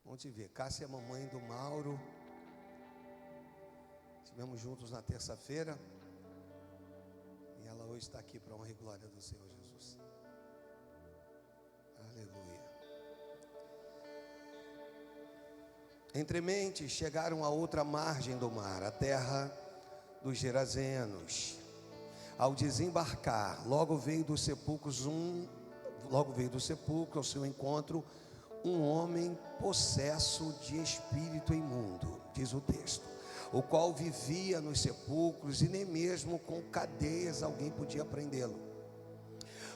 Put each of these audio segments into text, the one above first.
Vamos te ver, Cássia é a mamãe do Mauro. Estivemos juntos na terça-feira. E ela hoje está aqui para a honra e glória do Senhor Jesus. Aleluia. Entremente chegaram a outra margem do mar, a terra dos Gerazenos. Ao desembarcar, logo veio do sepulcro ao seu encontro um homem possesso de espírito imundo, diz o texto, o qual vivia nos sepulcros e nem mesmo com cadeias alguém podia prendê-lo,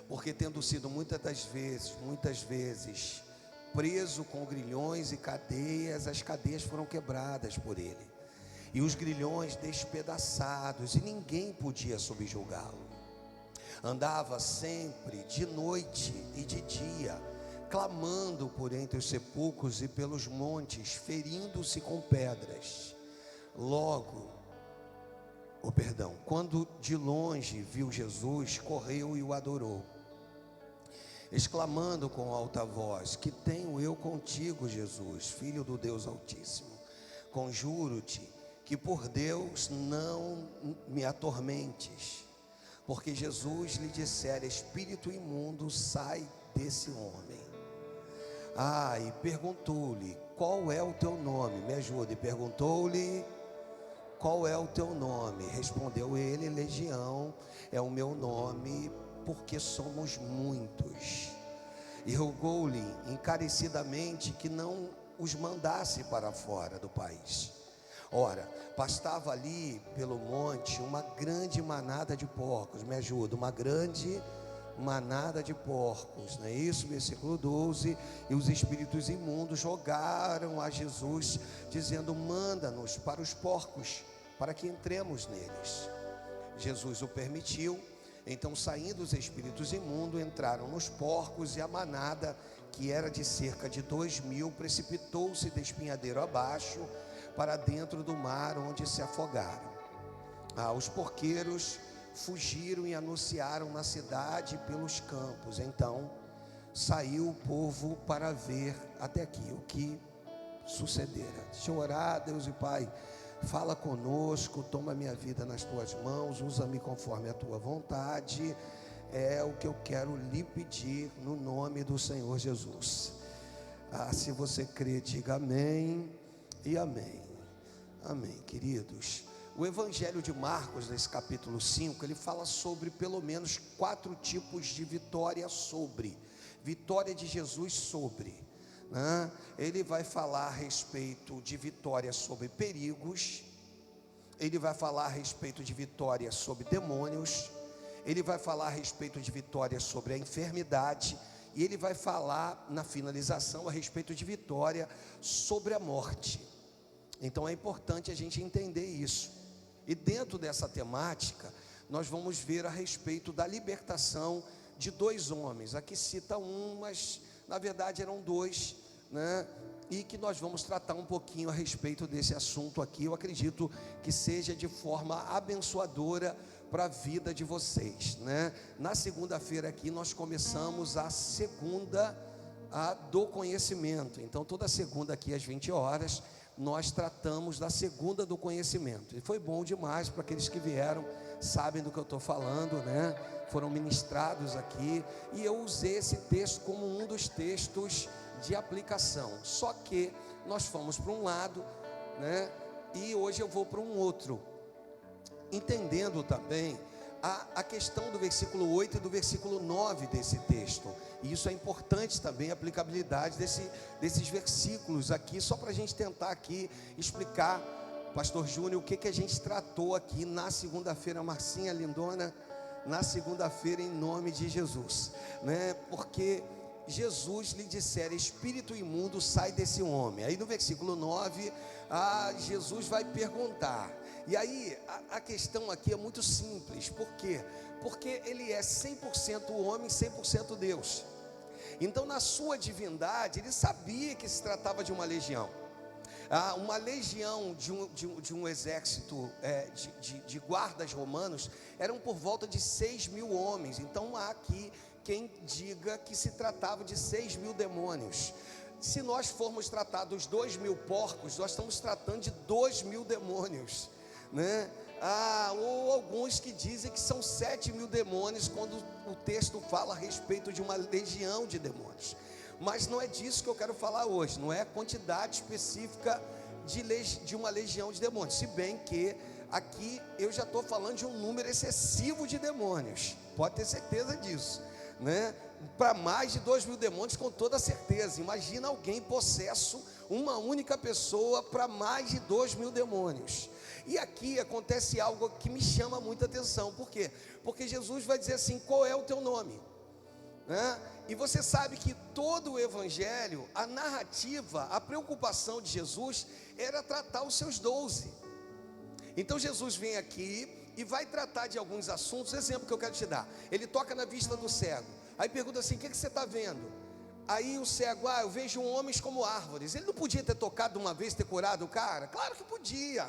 porque tendo sido muitas vezes preso com grilhões e cadeias, as cadeias foram quebradas por ele, e os grilhões despedaçados, e ninguém podia subjugá-lo. Andava sempre de noite e de dia, clamando por entre os sepulcros e pelos montes, ferindo-se com pedras. Quando de longe viu Jesus, correu e o adorou, exclamando com alta voz: que tenho eu contigo, Jesus, filho do Deus Altíssimo? Conjuro-te que por Deus não me atormentes. Porque Jesus lhe dissera: espírito imundo, sai desse homem. E perguntou-lhe: qual é o teu nome? Me ajude. Perguntou-lhe: qual é o teu nome? Respondeu ele: Legião é o meu nome, porque somos muitos. E rogou-lhe encarecidamente que não os mandasse para fora do país. Ora, pastava ali pelo monte uma grande manada de porcos. Me ajuda. Uma grande manada de porcos, não é isso? Versículo 12. E os espíritos imundos rogaram a Jesus, dizendo: manda-nos para os porcos, para que entremos neles. Jesus o permitiu. Então, saindo os espíritos imundos, entraram nos porcos, e a manada, que era de cerca de 2.000, precipitou-se de espinhadeiro abaixo para dentro do mar, onde se afogaram. Os porqueiros fugiram e anunciaram na cidade e pelos campos. Então saiu o povo para ver até aqui o que sucedera. Deixa eu orar. Deus e Pai, fala conosco, toma minha vida nas tuas mãos, usa-me conforme a tua vontade. É o que eu quero lhe pedir no nome do Senhor Jesus. Se você crê, diga amém e amém. Amém, queridos. O Evangelho de Marcos, nesse capítulo 5, ele fala sobre pelo menos 4 tipos de vitória vitória de Jesus sobre, né? Ele vai falar a respeito de vitória sobre perigos, ele vai falar a respeito de vitória sobre demônios, ele vai falar a respeito de vitória sobre a enfermidade, e ele vai falar na finalização a respeito de vitória sobre a morte. Então é importante a gente entender isso. E dentro dessa temática, nós vamos ver a respeito da libertação de 2 homens. Aqui cita um, mas na verdade eram 2, né? E que nós vamos tratar um pouquinho a respeito desse assunto aqui. Eu acredito que seja de forma abençoadora para a vida de vocês, né? Na segunda-feira aqui nós começamos a segunda do conhecimento. Então toda segunda aqui às 20 horas nós tratamos da segunda do conhecimento, e foi bom demais. Para aqueles que vieram, sabem do que eu estou falando, né? Foram ministrados aqui, e eu usei esse texto como um dos textos de aplicação, só que nós fomos para um lado, né? E hoje eu vou para um outro, entendendo também a questão do versículo 8 e do versículo 9 desse texto. E isso é importante também, a aplicabilidade desses versículos aqui, só para a gente tentar aqui explicar, Pastor Júnior, o que a gente tratou aqui na segunda-feira. Marcinha lindona, na segunda-feira, em nome de Jesus, né? Porque Jesus lhe dissera: espírito imundo, sai desse homem. Aí no versículo 9, Jesus vai perguntar. E aí a questão aqui é muito simples. Por quê? Porque ele é 100% homem, 100% Deus. Então, na sua divindade, ele sabia que se tratava de uma legião. Uma legião de um exército de guardas romanos eram por volta de 6.000 homens. Então há aqui quem diga que se tratava de 6.000 demônios. se nós formos tratar dos 2.000 porcos, nós estamos tratando de 2.000 demônios, né? Ou alguns que dizem que são 7.000 demônios, quando o texto fala a respeito de uma legião de demônios. Mas não é disso que eu quero falar hoje, não é a quantidade específica de uma legião de demônios, se bem que aqui eu já estou falando de um número excessivo de demônios, pode ter certeza disso, né? Para mais de 2.000 demônios, com toda certeza. Imagina alguém possesso, uma única pessoa, para mais de 2.000 demônios. E aqui acontece algo que me chama muita atenção. Por quê? Porque Jesus vai dizer assim: qual é o teu nome? Né? E você sabe que todo o evangelho, a narrativa, a preocupação de Jesus era tratar os seus 12. Então Jesus vem aqui e vai tratar de alguns assuntos. Exemplo que eu quero te dar: ele toca na vista do cego, aí pergunta assim: o que você está vendo? Aí o cego: eu vejo homens como árvores. Ele não podia ter tocado uma vez, ter curado o cara? Claro que podia,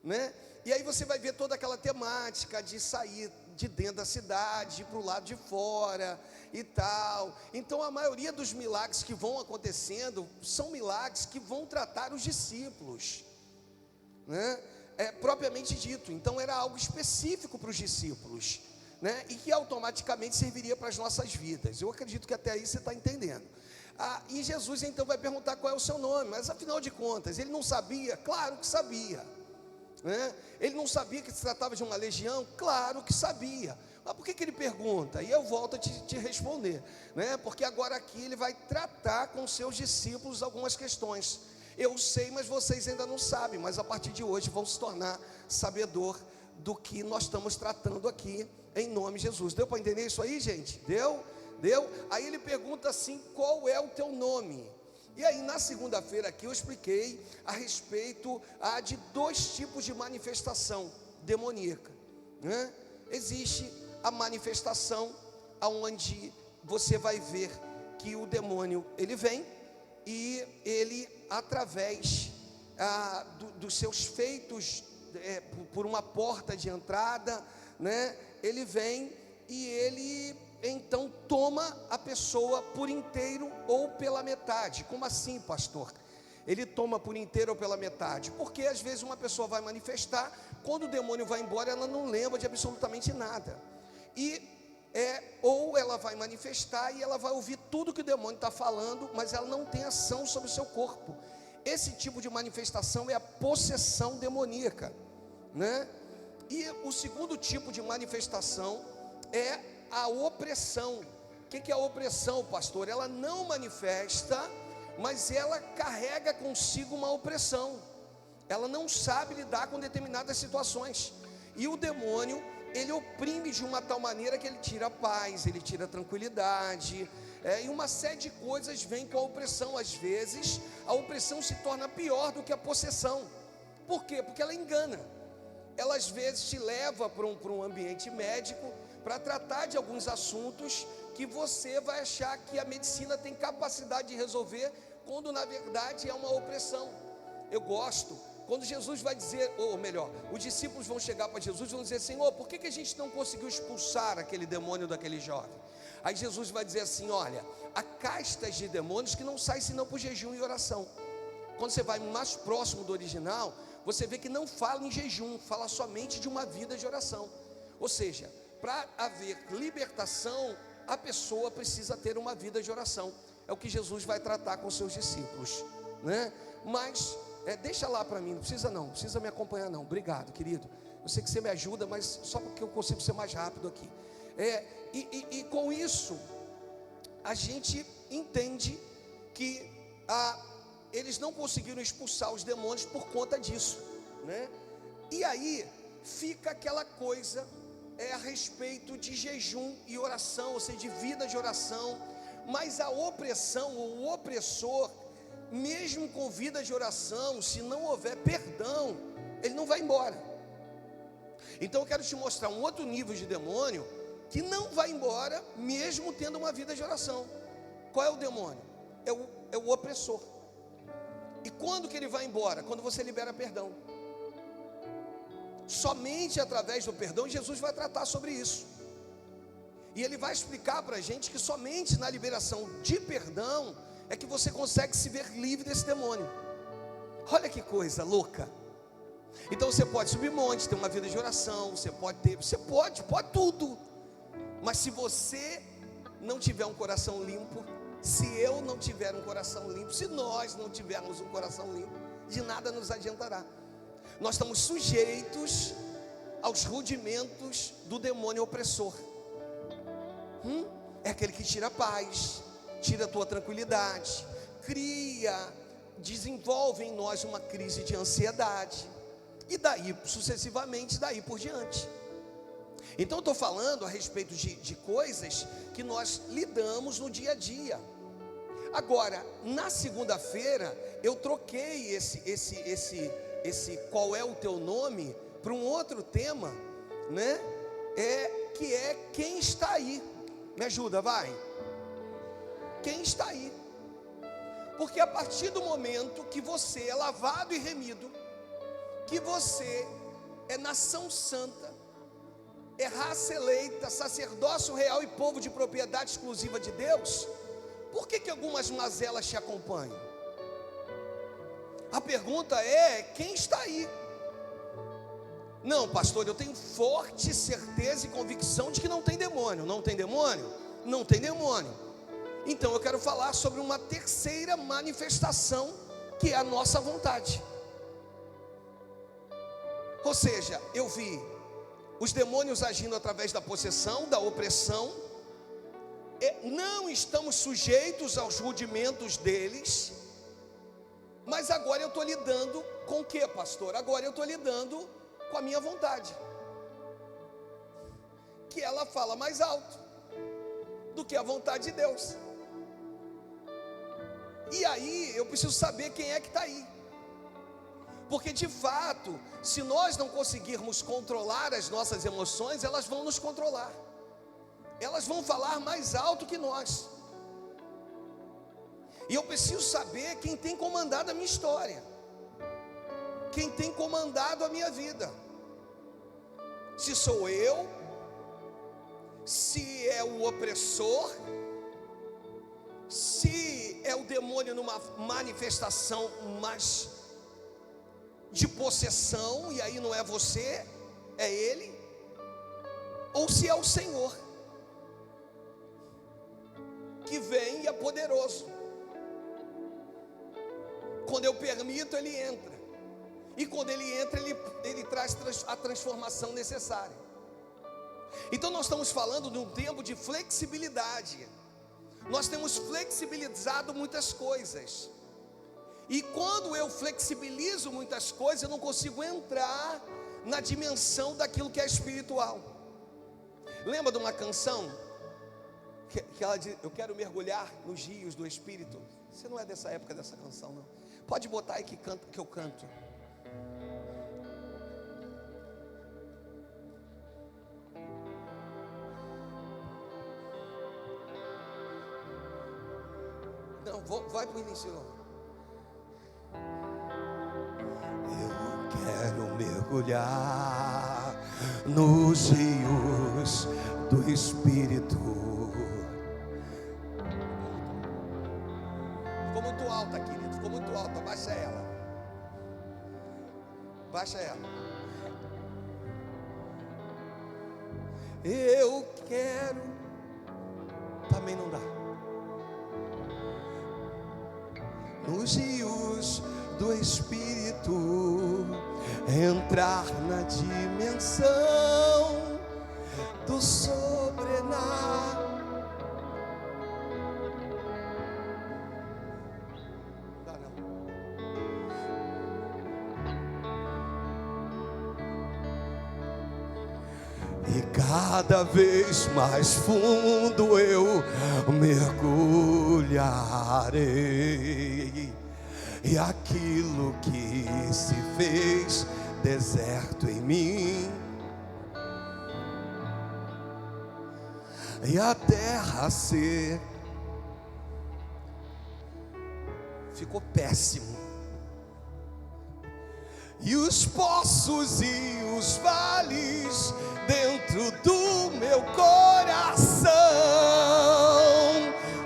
né? E aí você vai ver toda aquela temática de sair de dentro da cidade, ir para o lado de fora e tal. Então a maioria dos milagres que vão acontecendo são milagres que vão tratar os discípulos, né? Propriamente dito. Então era algo específico para os discípulos, né? E que automaticamente serviria para as nossas vidas. Eu acredito que até aí você está entendendo. E Jesus então vai perguntar qual é o seu nome, mas afinal de contas, ele não sabia? Claro que sabia, né? Ele não sabia que se tratava de uma legião? Claro que sabia. Mas por que ele pergunta? E eu volto a te responder, né? Porque agora aqui ele vai tratar com seus discípulos algumas questões. Eu sei, mas vocês ainda não sabem, mas a partir de hoje vão se tornar sabedor do que nós estamos tratando aqui, em nome de Jesus. Deu para entender isso aí, gente? Deu? Aí ele pergunta assim: qual é o teu nome? E aí na segunda-feira aqui eu expliquei a respeito de 2 tipos de manifestação demoníaca, né? Existe a manifestação onde você vai ver que o demônio ele vem e ele, através dos seus feitos, por uma porta de entrada, né? Ele vem e ele então toma a pessoa por inteiro ou pela metade. Como assim, pastor? Ele toma por inteiro ou pela metade? Porque às vezes uma pessoa vai manifestar, quando o demônio vai embora, ela não lembra de absolutamente nada. Ou ela vai manifestar e ela vai ouvir tudo que o demônio está falando, mas ela não tem ação sobre o seu corpo. Esse tipo de manifestação é a possessão demoníaca, né? E o segundo tipo de manifestação é a opressão. O que é a opressão, pastor? Ela não manifesta, mas ela carrega consigo uma opressão. Ela não sabe lidar com determinadas situações. E o demônio, ele oprime de uma tal maneira que ele tira a paz, ele tira a tranquilidade, e uma série de coisas vem com a opressão. Às vezes a opressão se torna pior do que a possessão. Por quê? Porque ela engana. Ela às vezes te leva para um ambiente médico para tratar de alguns assuntos que você vai achar que a medicina tem capacidade de resolver, quando na verdade é uma opressão. Eu gosto quando Jesus vai dizer, ou melhor, os discípulos vão chegar para Jesus e vão dizer: Senhor, por que a gente não conseguiu expulsar aquele demônio daquele jovem? Aí Jesus vai dizer assim: olha, há castas de demônios que não saem senão por jejum e oração. Quando você vai mais próximo do original, você vê que não fala em jejum, fala somente de uma vida de oração. Ou seja, para haver libertação, a pessoa precisa ter uma vida de oração. É o que Jesus vai tratar com seus discípulos, né? Mas deixa lá para mim, não precisa me acompanhar não. Obrigado, querido. Eu sei que você me ajuda, mas só porque eu consigo ser mais rápido aqui. E com isso a gente entende que eles não conseguiram expulsar os demônios por conta disso, né? E aí fica aquela coisa a respeito de jejum e oração, ou seja, de vida de oração. Mas a opressão, ou o opressor, mesmo com vida de oração, se não houver perdão, ele não vai embora. Então eu quero te mostrar um outro nível de demônio que não vai embora mesmo tendo uma vida de oração. Qual é o demônio? É o opressor. E quando que ele vai embora? Quando você libera perdão. Somente através do perdão. Jesus vai tratar sobre isso. E ele vai explicar para a gente que somente na liberação de perdão é que você consegue se ver livre desse demônio. Olha que coisa louca. Então você pode subir montes, ter uma vida de oração, você pode tudo. Mas se você não tiver um coração limpo, se eu não tiver um coração limpo, se nós não tivermos um coração limpo, de nada nos adiantará. Nós estamos sujeitos aos rudimentos do demônio opressor. É aquele que tira a paz, tira a tua tranquilidade, desenvolve em nós uma crise de ansiedade, e daí sucessivamente, daí por diante. Então eu estou falando a respeito de coisas que nós lidamos no dia a dia. Agora, na segunda-feira, eu troquei esse qual é o teu nome para um outro tema, né? Que é quem está aí. Me ajuda, vai. Quem está aí? Porque a partir do momento que você é lavado e remido, que você é nação santa, é raça eleita, sacerdócio real e povo de propriedade exclusiva de Deus, por que algumas mazelas te acompanham? A pergunta é: quem está aí? Não, pastor, eu tenho forte certeza e convicção de que não tem demônio. Não tem demônio? Não tem demônio. Então eu quero falar sobre uma terceira manifestação, que é a nossa vontade. Ou seja, eu vi os demônios agindo através da possessão, da opressão. Não estamos sujeitos aos rudimentos deles. Mas agora eu estou lidando com o que, pastor? Agora eu estou lidando com a minha vontade, que ela fala mais alto do que a vontade de Deus. E aí eu preciso saber quem é que está aí. Porque de fato, se nós não conseguirmos controlar as nossas emoções, elas vão nos controlar. Elas vão falar mais alto que nós. E eu preciso saber quem tem comandado a minha história, quem tem comandado a minha vida. Se sou eu, se é o opressor, se é o demônio numa manifestação mais de possessão, e aí não é você, é ele, ou se é o Senhor, que vem e é poderoso. Quando eu permito, ele entra, e quando ele entra, ele traz a transformação necessária. Então nós estamos falando de um tempo de flexibilidade. Nós temos flexibilizado muitas coisas, e quando eu flexibilizo muitas coisas, eu não consigo entrar na dimensão daquilo que é espiritual. Lembra de uma canção que ela diz: eu quero mergulhar nos rios do Espírito? Você não é dessa época dessa canção, não. Pode botar aí que eu canto. Não, vai para o início. Eu quero mergulhar nos rios do Espírito. Ficou muito alta, querido. Ficou muito alta. Baixa ela. Baixa ela. Eu quero. Também não dá. Nos rios do Espírito, entrar na dimensão do sobrenatural. E cada vez mais fundo eu mergulharei, e aquilo que se fez deserto em mim, e a terra ficou péssimo, e os poços e os vales dentro do meu coração,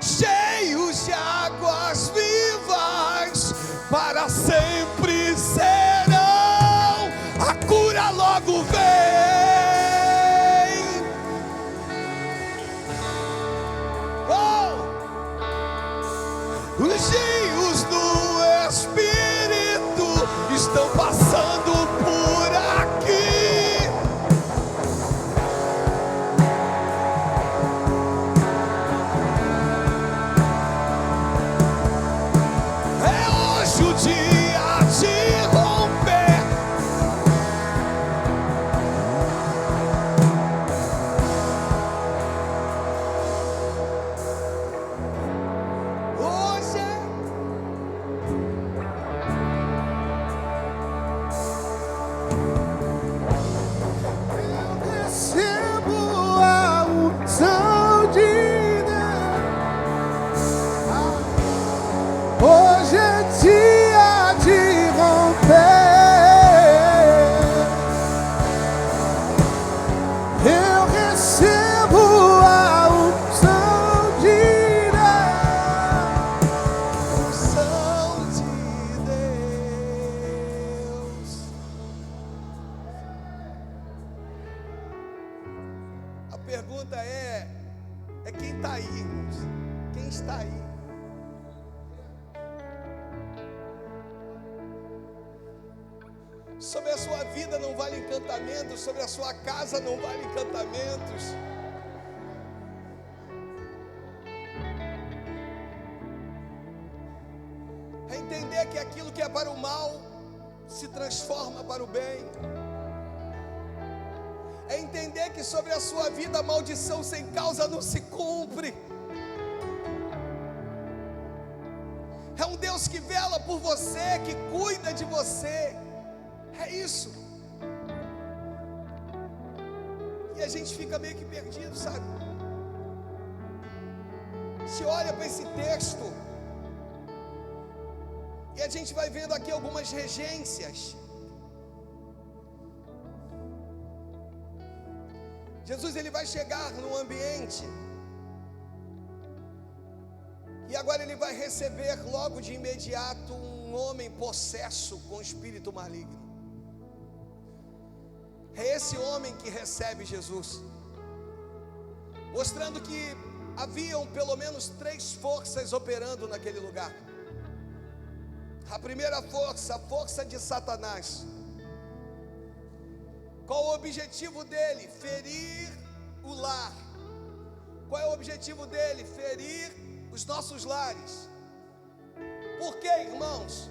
cheios de águas para sempre serão. A cura logo vem. Oh! Os rios do Espírito estão passando por aqui. É hoje o dia de romper. Hoje eu recebo a unção de Deus. Hoje é dia de romper. Eu recebo a unção de Deus. Unção de Deus. A pergunta é quem está aí, irmãos? Quem está aí? Sobre a sua vida não vale encantamentos, sobre a sua casa não vale encantamentos. É entender que aquilo que é para o mal se transforma para o bem. É entender que sobre a sua vida a maldição sem causa não se cumpre. É um Deus que vela por você, que cuida de você. É isso. E a gente fica meio que perdido, sabe? Se olha para esse texto e a gente vai vendo aqui algumas regências. Jesus, ele vai chegar num ambiente e agora ele vai receber logo de imediato um homem possesso com espírito maligno. É esse homem que recebe Jesus, mostrando que haviam pelo menos 3 forças operando naquele lugar. A primeira força, a força de Satanás. Qual o objetivo dele? Ferir o lar. Qual é o objetivo dele? Ferir os nossos lares. Por quê, irmãos?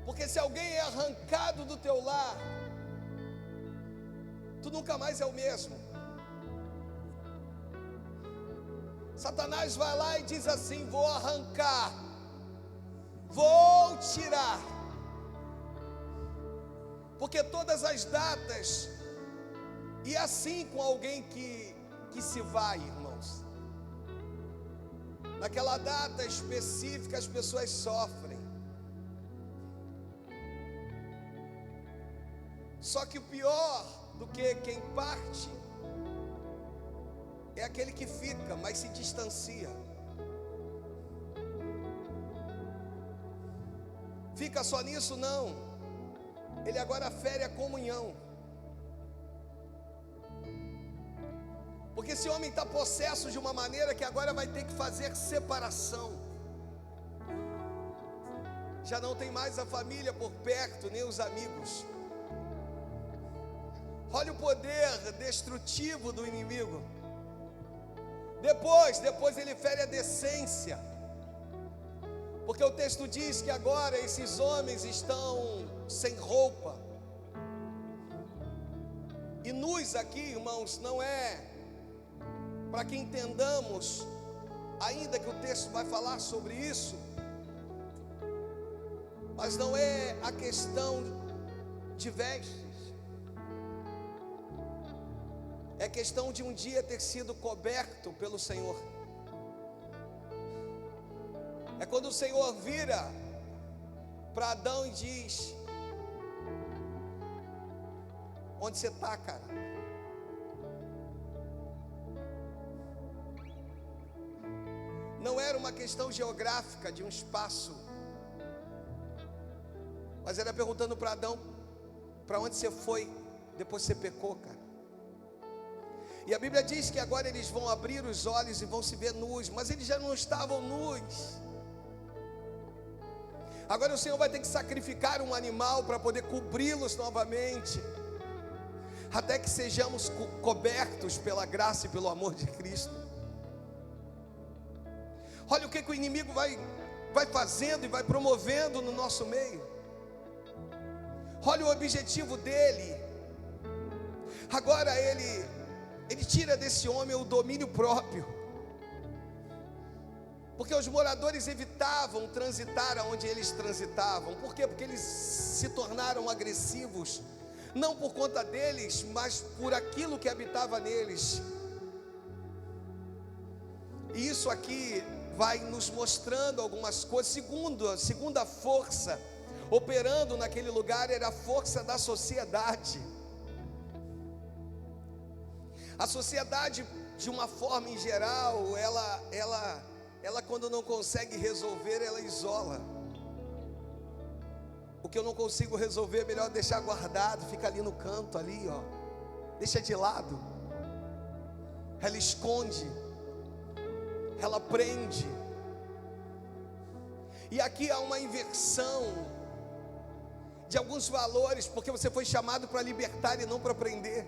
Porque se alguém é arrancado do teu lar, tu nunca mais é o mesmo. Satanás vai lá e diz assim: vou arrancar, vou tirar. Porque todas as datas, e assim com alguém que se vai, irmãos. Naquela data específica as pessoas sofrem. Só que o pior do que quem parte é aquele que fica, mas se distancia. Fica só nisso? Não. Ele agora fere a comunhão. Porque esse homem está possesso de uma maneira que agora vai ter que fazer separação. Já não tem mais a família por perto, nem os amigos. Olha o poder destrutivo do inimigo. Depois ele fere a decência. Porque o texto diz que agora esses homens estão sem roupa. E nus aqui, irmãos, não é para que entendamos, ainda que o texto vai falar sobre isso, mas não é a questão de vestes. É questão de um dia ter sido coberto pelo Senhor. É quando o Senhor vira para Adão e diz: onde você está, cara? Não era uma questão geográfica de um espaço, Mas era perguntando para Adão: para onde você foi depois que você pecou, cara? E a Bíblia diz que agora eles vão abrir os olhos e vão se ver nus, mas eles já não estavam nus. Agora o Senhor vai ter que sacrificar um animal para poder cobri-los novamente, até que sejamos cobertos pela graça e pelo amor de Cristo. Olha o que o inimigo vai fazendo e vai promovendo no nosso meio. Olha o objetivo dele. Agora ele tira desse homem o domínio próprio, porque os moradores evitavam transitar aonde eles transitavam. Por quê? Porque eles se tornaram agressivos, não por conta deles, mas por aquilo que habitava neles. E isso aqui vai nos mostrando algumas coisas. Segunda força operando naquele lugar era a força da sociedade. A sociedade, de uma forma em geral, ela quando não consegue resolver, ela isola. O que eu não consigo resolver, é melhor deixar guardado, fica ali no canto, ali, ó. Deixa de lado. Ela esconde, ela prende. E aqui há uma inversão de alguns valores, porque você foi chamado para libertar e não para prender.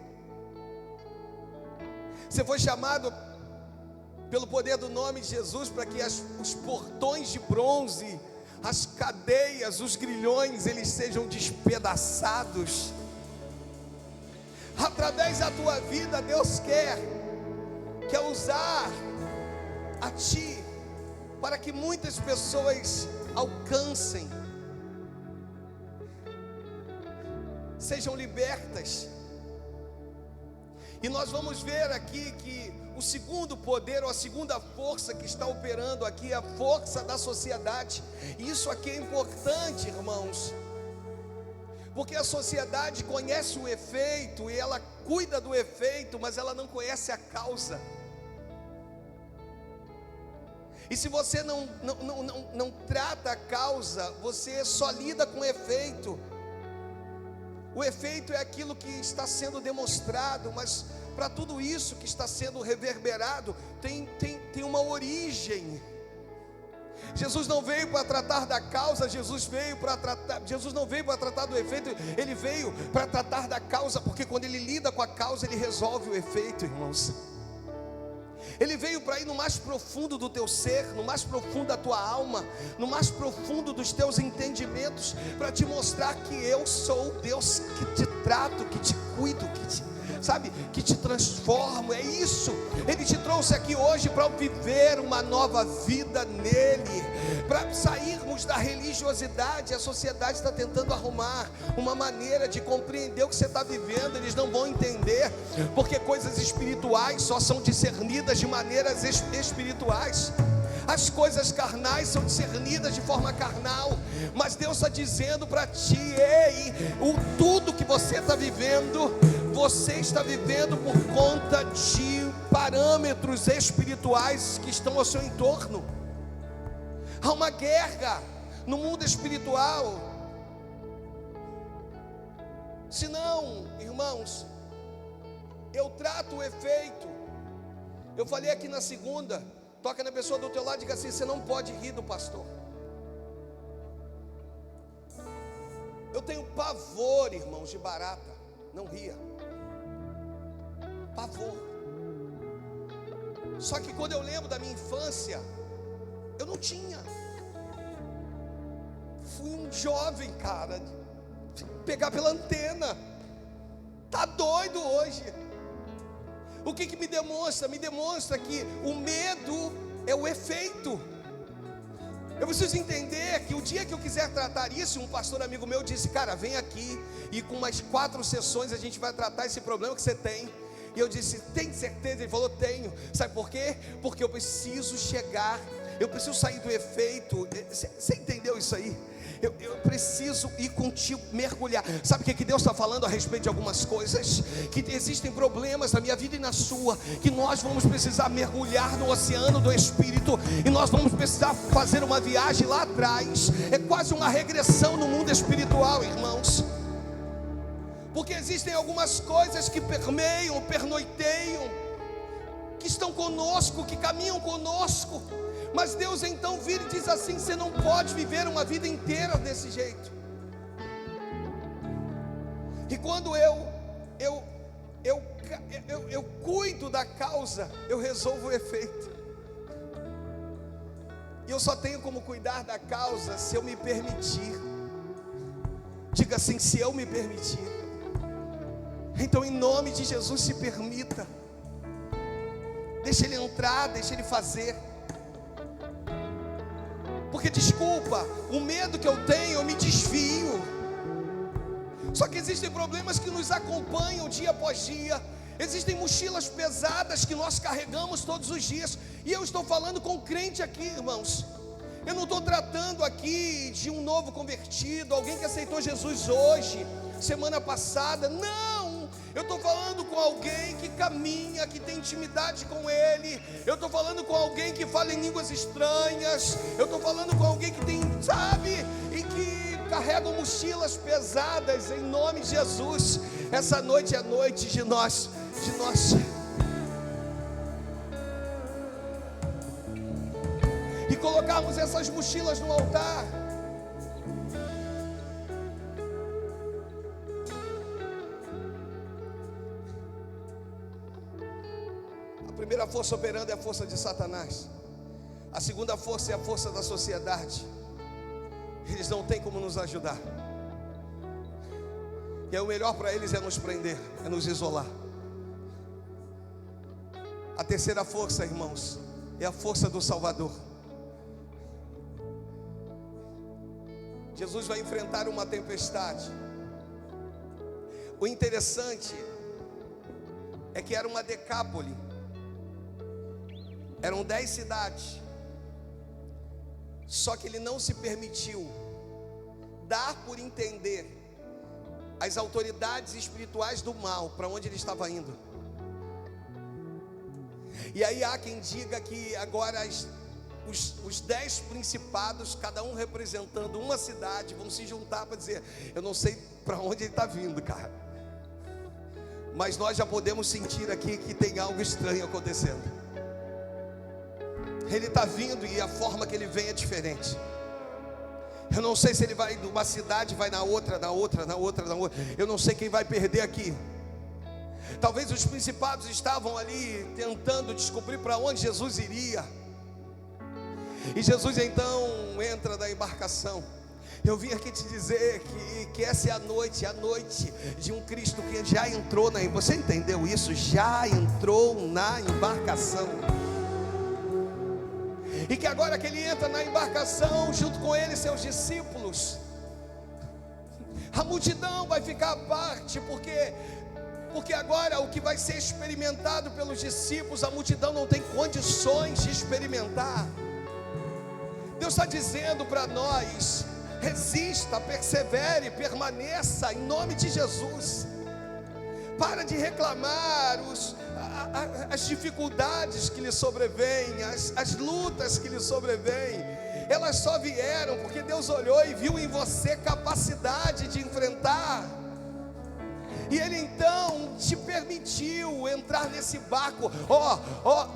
Você foi chamado pelo poder do nome de Jesus para que os portões de bronze, as cadeias, os grilhões, eles sejam despedaçados. Através da tua vida, Deus quer usar a ti para que muitas pessoas alcancem, sejam libertas. E nós vamos ver aqui que o segundo poder, ou a segunda força que está operando aqui, é a força da sociedade. E isso aqui é importante, irmãos, porque a sociedade conhece o efeito e ela cuida do efeito, mas ela não conhece a causa. E se você não trata a causa, você só lida com o efeito. O efeito é aquilo que está sendo demonstrado, mas para tudo isso que está sendo reverberado, tem uma origem. Jesus não veio para tratar da causa, Jesus não veio para tratar do efeito, Ele veio para tratar da causa, porque quando Ele lida com a causa, Ele resolve o efeito, irmãos. Ele veio para ir no mais profundo do teu ser, no mais profundo da tua alma, no mais profundo dos teus entendimentos, para te mostrar que eu sou o Deus que te trato, que te cuido, que te transformo. É isso. Ele te trouxe aqui hoje para viver uma nova vida nele, para sairmos da religiosidade. A sociedade está tentando arrumar uma maneira de compreender o que você está vivendo. Eles não vão entender, porque coisas espirituais só são discernidas de maneiras espirituais. As coisas carnais são discernidas de forma carnal, mas Deus está dizendo para ti: ei, tudo que você está vivendo, você está vivendo por conta de parâmetros espirituais que estão ao seu entorno. Há uma guerra no mundo espiritual. Se não, irmãos, eu trato o efeito. Eu falei aqui na segunda. Toca na pessoa do teu lado e diga assim: você não pode rir do pastor. Eu tenho pavor, irmãos, de barata. Não ria. Pavor. Só que quando eu lembro da minha infância, eu não tinha. Fui um jovem, cara, pegar pela antena. Tá doido hoje. O que me demonstra? Me demonstra que o medo é o efeito. Eu preciso entender que o dia que eu quiser tratar isso, um pastor amigo meu disse: cara, vem aqui e com umas 4 sessões a gente vai tratar esse problema que você tem. E eu disse: tem certeza? Ele falou: tenho. Sabe por quê? Porque eu preciso sair do efeito. Você entendeu isso aí? Eu preciso ir contigo, mergulhar. Sabe o que Deus está falando a respeito de algumas coisas? Que existem problemas na minha vida e na sua, que nós vamos precisar mergulhar no oceano do Espírito, e nós vamos precisar fazer uma viagem lá atrás. É quase uma regressão no mundo espiritual, irmãos. Porque existem algumas coisas que permeiam, pernoiteiam, que estão conosco, que caminham conosco. Mas Deus então vira e diz assim: você não pode viver uma vida inteira desse jeito. E quando eu cuido da causa, eu resolvo o efeito. E eu só tenho como cuidar da causa se eu me permitir. Diga assim: se eu me permitir. Então, em nome de Jesus, se permita. Deixa Ele entrar, deixa Ele fazer. Porque desculpa, o medo que eu tenho, eu me desvio. Só que existem problemas que nos acompanham dia após dia. Existem mochilas pesadas que nós carregamos todos os dias. E eu estou falando com crente aqui, irmãos. Eu não estou tratando aqui de um novo convertido, alguém que aceitou Jesus hoje, semana passada. Não! Eu estou falando com alguém que caminha, que tem intimidade com Ele. Eu estou falando com alguém que fala em línguas estranhas. Eu estou falando com alguém que tem, sabe, e que carrega mochilas pesadas. Em nome de Jesus, essa noite é noite de nós e colocarmos essas mochilas no altar. A primeira força operando é a força de Satanás. A segunda força é a força da sociedade. Eles não têm como nos ajudar. E o melhor para eles é nos prender, é nos isolar. A terceira força, irmãos, é a força do Salvador. Jesus vai enfrentar uma tempestade. O interessante é que era uma decápole. Eram 10 cidades. Só que ele não se permitiu dar por entender as autoridades espirituais do mal para onde ele estava indo. E aí há quem diga que agora os 10 principados, cada um representando uma cidade, vão se juntar para dizer: eu não sei para onde ele está vindo, cara, mas nós já podemos sentir aqui que tem algo estranho acontecendo. Ele está vindo e a forma que ele vem é diferente. Eu não sei se ele vai de uma cidade, vai na outra. Eu não sei quem vai perder aqui. Talvez os principados estavam ali tentando descobrir para onde Jesus iria. E Jesus então entra da embarcação. Eu vim aqui te dizer que essa é a noite de um Cristo que já entrou você entendeu isso? Já entrou na embarcação. E que agora que ele entra na embarcação, junto com ele seus discípulos, a multidão vai ficar à parte, porque agora o que vai ser experimentado pelos discípulos, a multidão não tem condições de experimentar. Deus está dizendo para nós: resista, persevere, permaneça, em nome de Jesus. Para de reclamar as dificuldades que lhe sobrevêm, as lutas que lhe sobrevêm. Elas só vieram porque Deus olhou e viu em você capacidade de enfrentar. E Ele então te permitiu entrar nesse barco.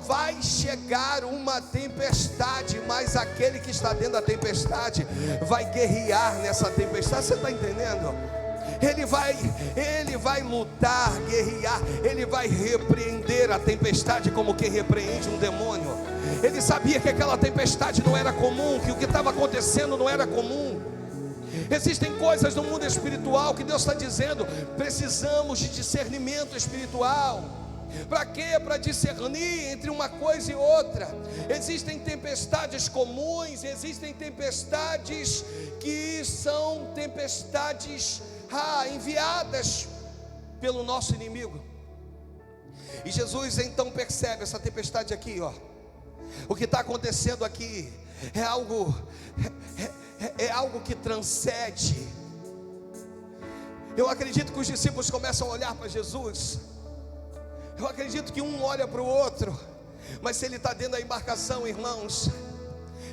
Vai chegar uma tempestade, mas aquele que está dentro da tempestade vai guerrear nessa tempestade. Você está entendendo? Ele vai lutar, guerrear. Ele vai repreender a tempestade como quem repreende um demônio. Ele sabia que aquela tempestade não era comum, que o que estava acontecendo não era comum. Existem coisas no mundo espiritual que Deus está dizendo: precisamos de discernimento espiritual. Para quê? Para discernir entre uma coisa e outra. Existem tempestades comuns, existem tempestades que são tempestades enviadas pelo nosso inimigo. E Jesus então percebe essa tempestade aqui, O que está acontecendo aqui é algo é algo que transcende. Eu acredito que os discípulos começam a olhar para Jesus. Eu acredito que um olha para o outro. Mas se ele está dentro da embarcação, irmãos,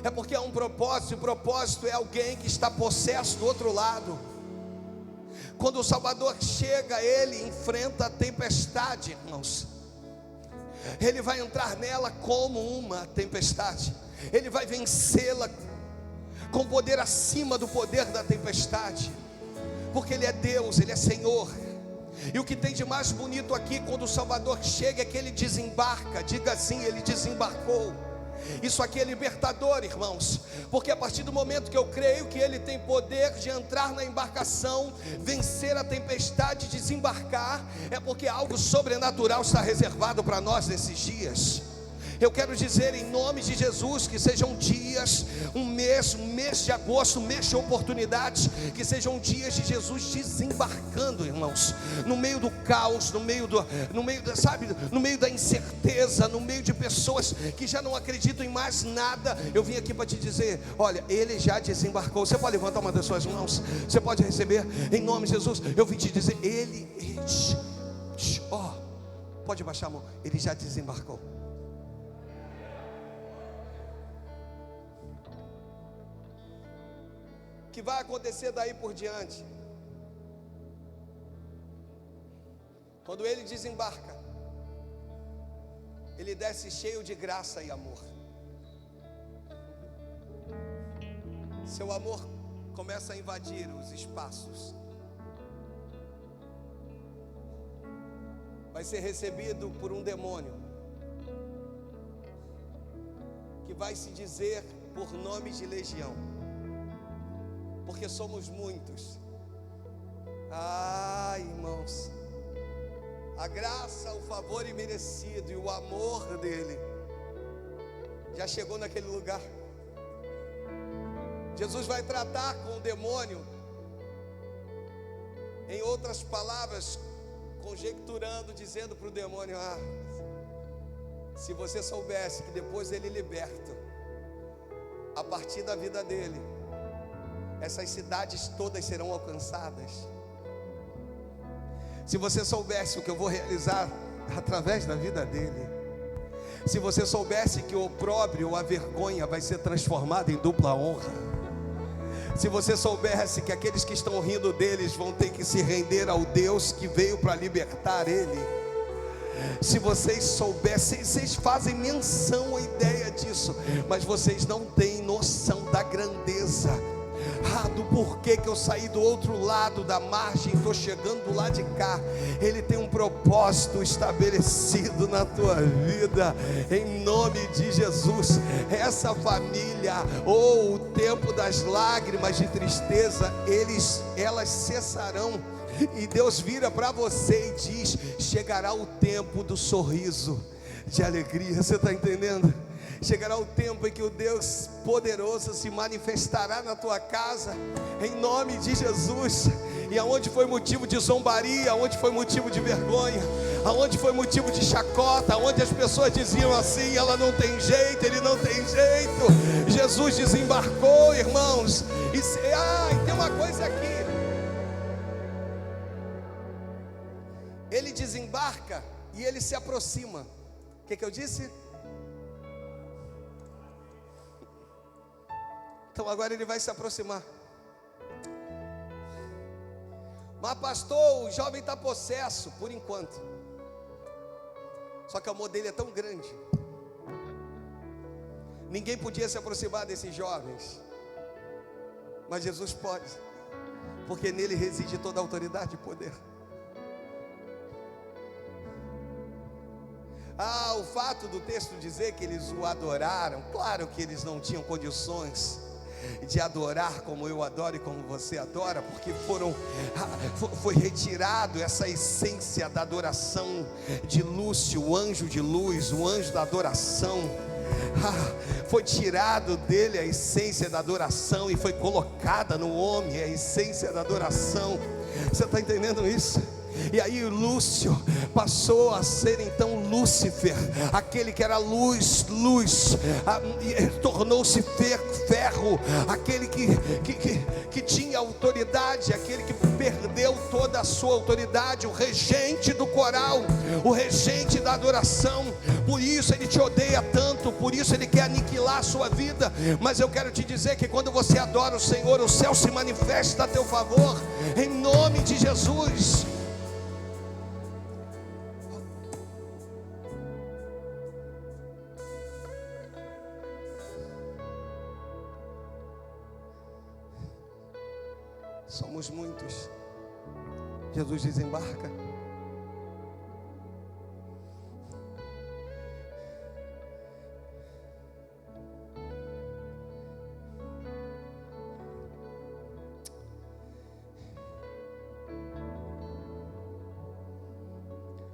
é porque há um propósito. E o propósito é alguém que está possesso do outro lado. Quando o Salvador chega, ele enfrenta a tempestade, irmãos. Ele vai entrar nela como uma tempestade. Ele vai vencê-la com poder acima do poder da tempestade. Porque Ele é Deus, Ele é Senhor. E o que tem de mais bonito aqui, quando o Salvador chega, é que Ele desembarca. Diga assim: Ele desembarcou. Isso aqui é libertador, irmãos. Porque a partir do momento que eu creio que Ele tem poder de entrar na embarcação, vencer a tempestade, desembarcar, é porque algo sobrenatural está reservado para nós nesses dias. Eu quero dizer em nome de Jesus que sejam dias, um mês de agosto, um mês de oportunidades, que sejam dias de Jesus desembarcando, irmãos, no meio do caos, no meio da incerteza, no meio de pessoas que já não acreditam em mais nada. Eu vim aqui para te dizer, olha, Ele já desembarcou. Você pode levantar uma das suas mãos, você pode receber em nome de Jesus. Eu vim te dizer, pode baixar a mão, Ele já desembarcou. Que vai acontecer daí por diante? Quando Ele desembarca, Ele desce cheio de graça e amor. Seu amor começa a invadir os espaços. Vai ser recebido por um demônio que vai se dizer por nome de legião. Porque somos muitos. Irmãos, a graça, o favor imerecido e o amor dele já chegou naquele lugar. Jesus vai tratar com o demônio, em outras palavras, conjecturando, dizendo para o demônio: se você soubesse que depois ele liberta, a partir da vida dele, essas cidades todas serão alcançadas. Se você soubesse o que eu vou realizar através da vida dele, se você soubesse que o opróbrio ou a vergonha vai ser transformada em dupla honra, se você soubesse que aqueles que estão rindo deles vão ter que se render ao Deus que veio para libertar ele, se vocês soubessem, vocês fazem menção à ideia disso, mas vocês não têm noção da grandeza, do porquê que eu saí do outro lado da margem, estou chegando do lado de cá. Ele tem um propósito estabelecido na tua vida, em nome de Jesus. Essa família, o tempo das lágrimas de tristeza, elas cessarão, e Deus vira para você e diz: chegará o tempo do sorriso, de alegria. Você está entendendo? Chegará o tempo em que o Deus poderoso se manifestará na tua casa, em nome de Jesus. E aonde foi motivo de zombaria, aonde foi motivo de vergonha, aonde foi motivo de chacota, aonde as pessoas diziam assim: ela não tem jeito, ele não tem jeito, Jesus desembarcou, irmãos. E tem uma coisa aqui: Ele desembarca e Ele se aproxima. O que eu disse? Então agora Ele vai se aproximar. Mas pastor, o jovem está possesso, por enquanto. Só que o amor dele é tão grande, ninguém podia se aproximar desses jovens, mas Jesus pode, porque nele reside toda a autoridade e poder. O fato do texto dizer que eles o adoraram, claro que eles não tinham condições de adorar como eu adoro e como você adora, porque foi retirado essa essência da adoração de Lúcio, o anjo de luz, o anjo da adoração. Foi tirado dele a essência da adoração e foi colocada no homem a essência da adoração. Você está entendendo isso? E aí Lúcio passou a ser então Lúcifer, aquele que era luz, tornou-se ferro, aquele que tinha autoridade, aquele que perdeu toda a sua autoridade, o regente do coral, o regente da adoração. Por isso ele te odeia tanto, por isso ele quer aniquilar a sua vida. Mas eu quero te dizer que quando você adora o Senhor, o céu se manifesta a teu favor, em nome de Jesus. Somos muitos. Jesus desembarca.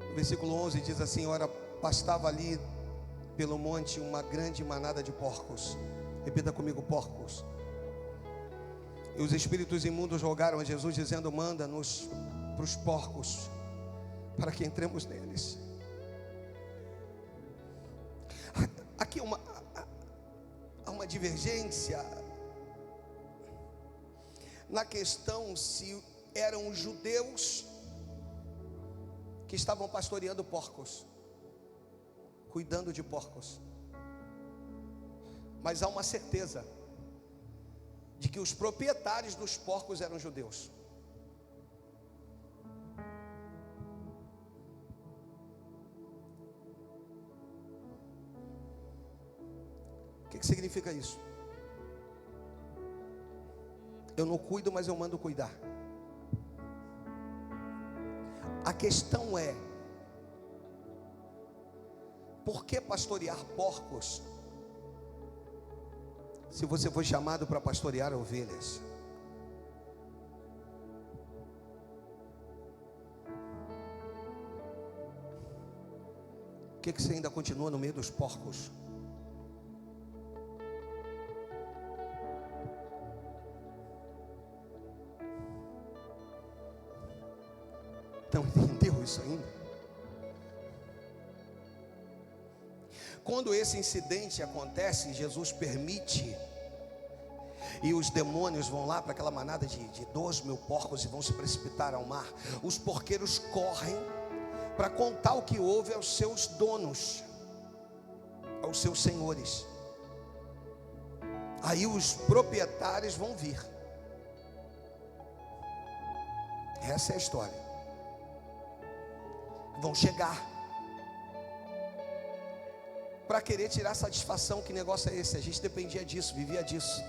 No versículo 11 diz assim: ora, pastava ali pelo monte uma grande manada de porcos. Repita comigo: porcos. E os espíritos imundos rogaram a Jesus, dizendo: manda-nos para os porcos, para que entremos neles. Aqui há uma divergência na questão se eram os judeus que estavam pastoreando porcos, cuidando de porcos. Mas há uma certeza de que os proprietários dos porcos eram judeus. O que significa isso? Eu não cuido, mas eu mando cuidar. A questão é: por que pastorear porcos se você foi chamado para pastorear ovelhas? Por que você ainda continua no meio dos porcos? Então, entendeu isso ainda? Quando esse incidente acontece, Jesus permite, e os demônios vão lá para aquela manada de 12.000 porcos e vão se precipitar ao mar. Os porqueiros correm para contar o que houve aos seus donos, aos seus senhores. Aí os proprietários vão vir. Essa é a história. Vão chegar para querer tirar satisfação. Que negócio é esse? A gente dependia disso, vivia disso.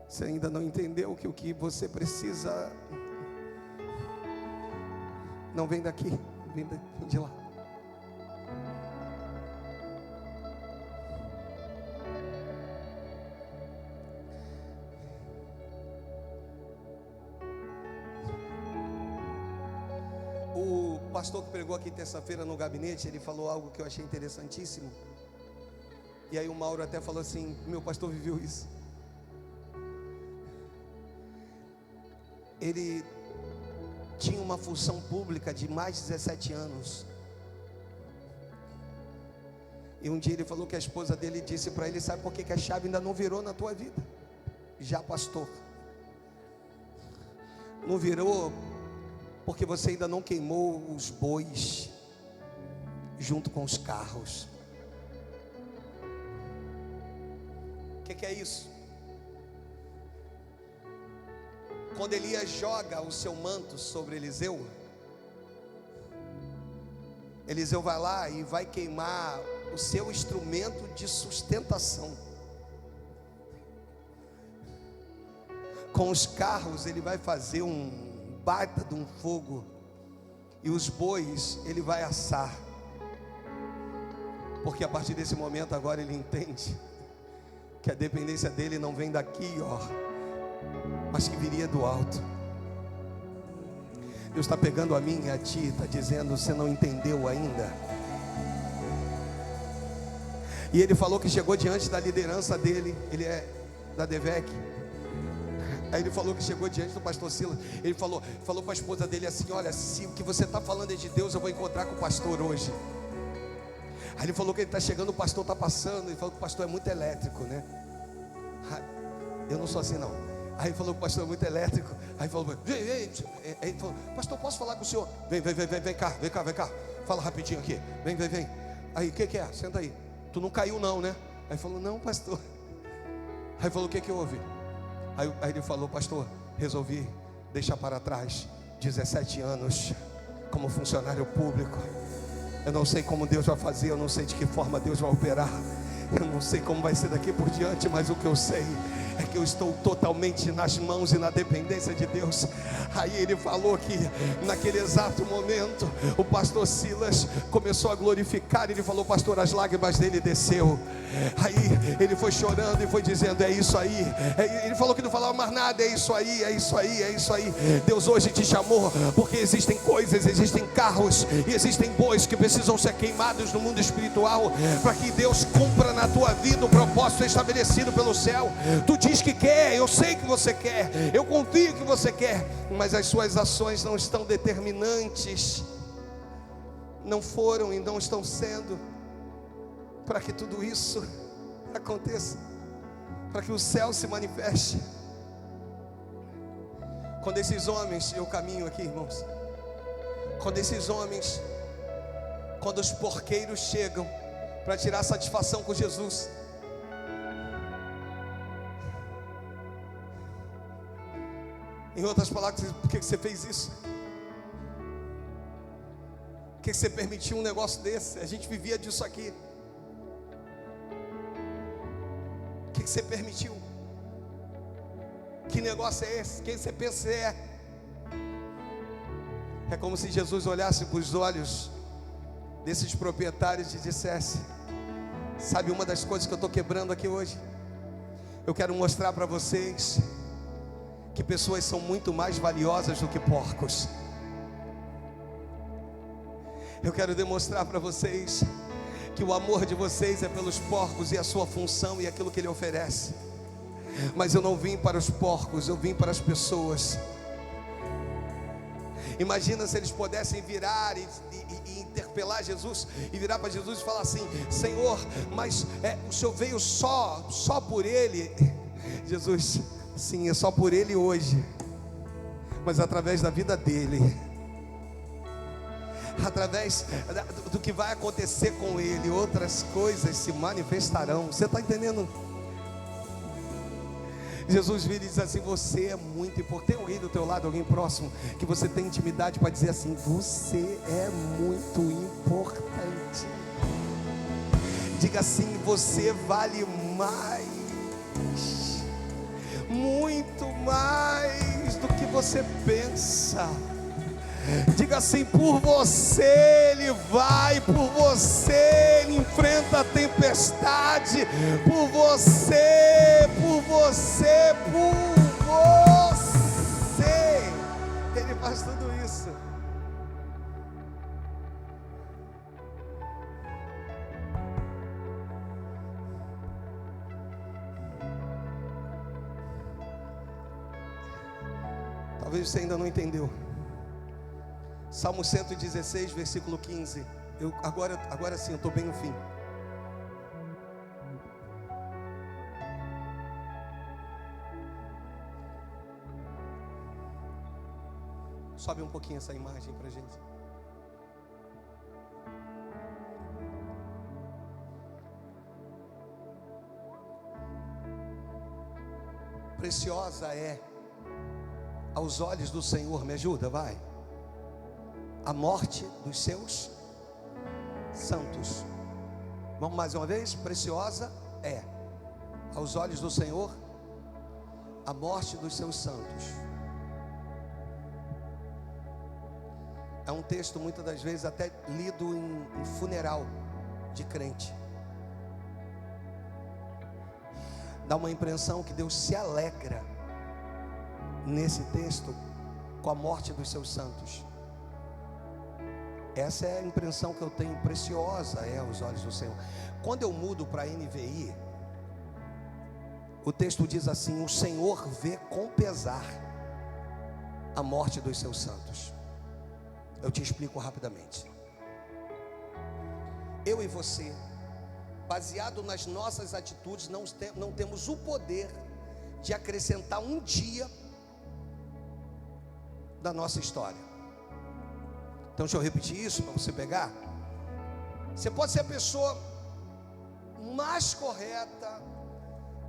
Você ainda não entendeu que o que você precisa não vem daqui, vem de lá. O pastor que pregou aqui terça-feira no gabinete, ele falou algo que eu achei interessantíssimo. E aí o Mauro até falou assim: meu pastor viveu isso. Ele tinha uma função pública de mais de 17 anos. E um dia ele falou que a esposa dele disse para ele: sabe por que a chave ainda não virou na tua vida? Já, pastor. Não virou porque você ainda não queimou os bois junto com os carros. O que é isso? Quando Elias joga o seu manto sobre Eliseu, Eliseu vai lá e vai queimar o seu instrumento de sustentação. Com os carros ele vai fazer um baita de um fogo, e os bois ele vai assar, porque a partir desse momento agora ele entende que a dependência dele não vem daqui, ó, mas que viria do alto. Deus está pegando a mim e a ti, está dizendo: você não entendeu ainda. E ele falou que chegou diante da liderança dele, ele é da DEVEC. Aí ele falou que chegou diante do pastor Silas. Ele falou para a esposa dele assim: olha, se o que você está falando é de Deus, eu vou encontrar com o pastor hoje. Aí ele falou que ele está chegando, o pastor está passando. Ele falou que o pastor é muito elétrico, né? Eu não sou assim não. Aí ele falou que o pastor é muito elétrico. Aí ele falou: vem. Aí ele falou: pastor, posso falar com o senhor? Vem cá. Fala rapidinho aqui. Vem. Aí, o que é? Senta aí. Tu não caiu não, né? Aí ele falou: não, pastor. Aí ele falou: o que houve? Aí ele falou: pastor, resolvi deixar para trás 17 anos como funcionário público. Eu não sei como Deus vai fazer, eu não sei de que forma Deus vai operar, eu não sei como vai ser daqui por diante, mas o que eu sei é que eu estou totalmente nas mãos e na dependência de Deus. Aí ele falou que naquele exato momento o pastor Silas começou a glorificar. Ele falou: pastor, as lágrimas dele desceu. Aí ele foi chorando e foi dizendo: é isso aí. Ele falou que não falava mais nada. É isso aí. Deus hoje te chamou porque existem coisas, existem carros e existem bois que precisam ser queimados no mundo espiritual, para que Deus cumpra na tua vida o propósito estabelecido pelo céu. Tu diz que quer, eu sei que você quer, eu confio que você quer, mas as suas ações não estão determinantes, não foram e não estão sendo, para que tudo isso aconteça, para que o céu se manifeste. Quando esses homens, eu caminho aqui, irmãos, quando esses homens, quando os porqueiros chegam para tirar satisfação com Jesus, em outras palavras, por que você fez isso? Por que você permitiu um negócio desse? A gente vivia disso aqui. O que você permitiu? Que negócio é esse? Quem você pensa que é? É como se Jesus olhasse para os olhos desses proprietários e dissesse: sabe uma das coisas que eu estou quebrando aqui hoje? Eu quero mostrar para vocês que pessoas são muito mais valiosas do que porcos. Eu quero demonstrar para vocês que o amor de vocês é pelos porcos e a sua função e aquilo que ele oferece. Mas eu não vim para os porcos, eu vim para as pessoas. Imagina se eles pudessem virar e interpelar Jesus, e virar para Jesus e falar assim: Senhor, mas o Senhor veio só por ele? Jesus: sim, é só por ele hoje, mas através da vida dele, através do que vai acontecer com ele, outras coisas se manifestarão. Você está entendendo? Jesus vira e diz assim: você é muito importante. Tem alguém do teu lado, alguém próximo, que você tem intimidade para dizer assim: você é muito importante. Diga assim: você vale mais, muito mais do que você pensa. Diga assim: por você ele vai, por você ele enfrenta a tempestade, por você ele faz tudo isso. Talvez você ainda não entendeu. Salmo 116, versículo 15. Agora sim, eu estou bem no fim. Sobe um pouquinho essa imagem para a gente. Preciosa é aos olhos do Senhor, me ajuda, vai, a morte dos seus santos. Vamos mais uma vez. Preciosa é aos olhos do Senhor a morte dos seus santos. É um texto muitas das vezes até lido em funeral de crente. Dá uma impressão que Deus se alegra nesse texto com a morte dos seus santos. Essa é a impressão que eu tenho. Preciosa é aos olhos do Senhor. Quando eu mudo para a NVI, O texto diz assim: o Senhor vê com pesar a morte dos seus santos. Eu te explico rapidamente. Eu e você, baseado nas nossas atitudes, não temos o poder de acrescentar um dia da nossa história. Então deixa eu repetir isso para você pegar. Você pode ser a pessoa mais correta,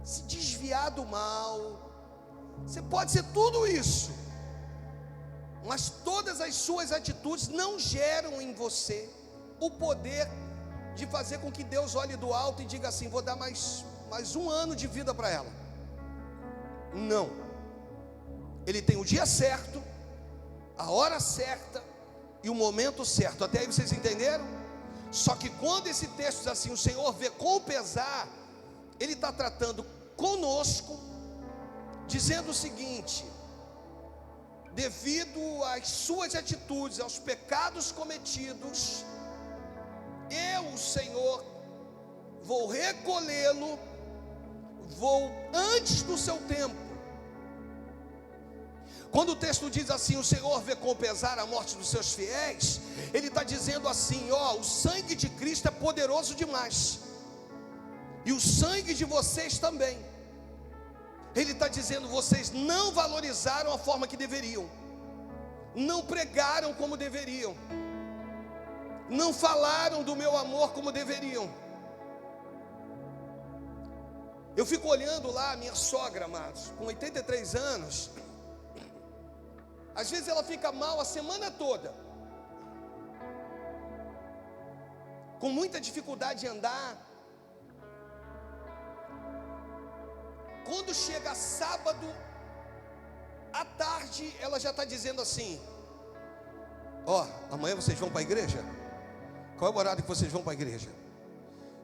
se desviar do mal, você pode ser tudo isso, mas todas as suas atitudes não geram em você o poder de fazer com que Deus olhe do alto e diga assim: vou dar mais um ano de vida para ela. Não. Ele tem o dia certo, a hora certa e o momento certo. Até aí vocês entenderam? Só que quando esse texto diz assim: o Senhor vê com pesar, Ele está tratando conosco, dizendo o seguinte: devido às suas atitudes, aos pecados cometidos, eu, o Senhor, vou recolhê-lo, vou antes do seu tempo. Quando o texto diz assim: o Senhor vê com pesar a morte dos seus fiéis, Ele está dizendo assim: ó, o sangue de Cristo é poderoso demais, e o sangue de vocês também. Ele está dizendo: vocês não valorizaram a forma que deveriam, não pregaram como deveriam, não falaram do meu amor como deveriam. Eu fico olhando lá a minha sogra, amados, com 83 anos. Às vezes ela fica mal a semana toda, com muita dificuldade de andar. Quando chega sábado à tarde, ela já está dizendo assim: ó, amanhã vocês vão para a igreja? Qual é o horário que vocês vão para a igreja?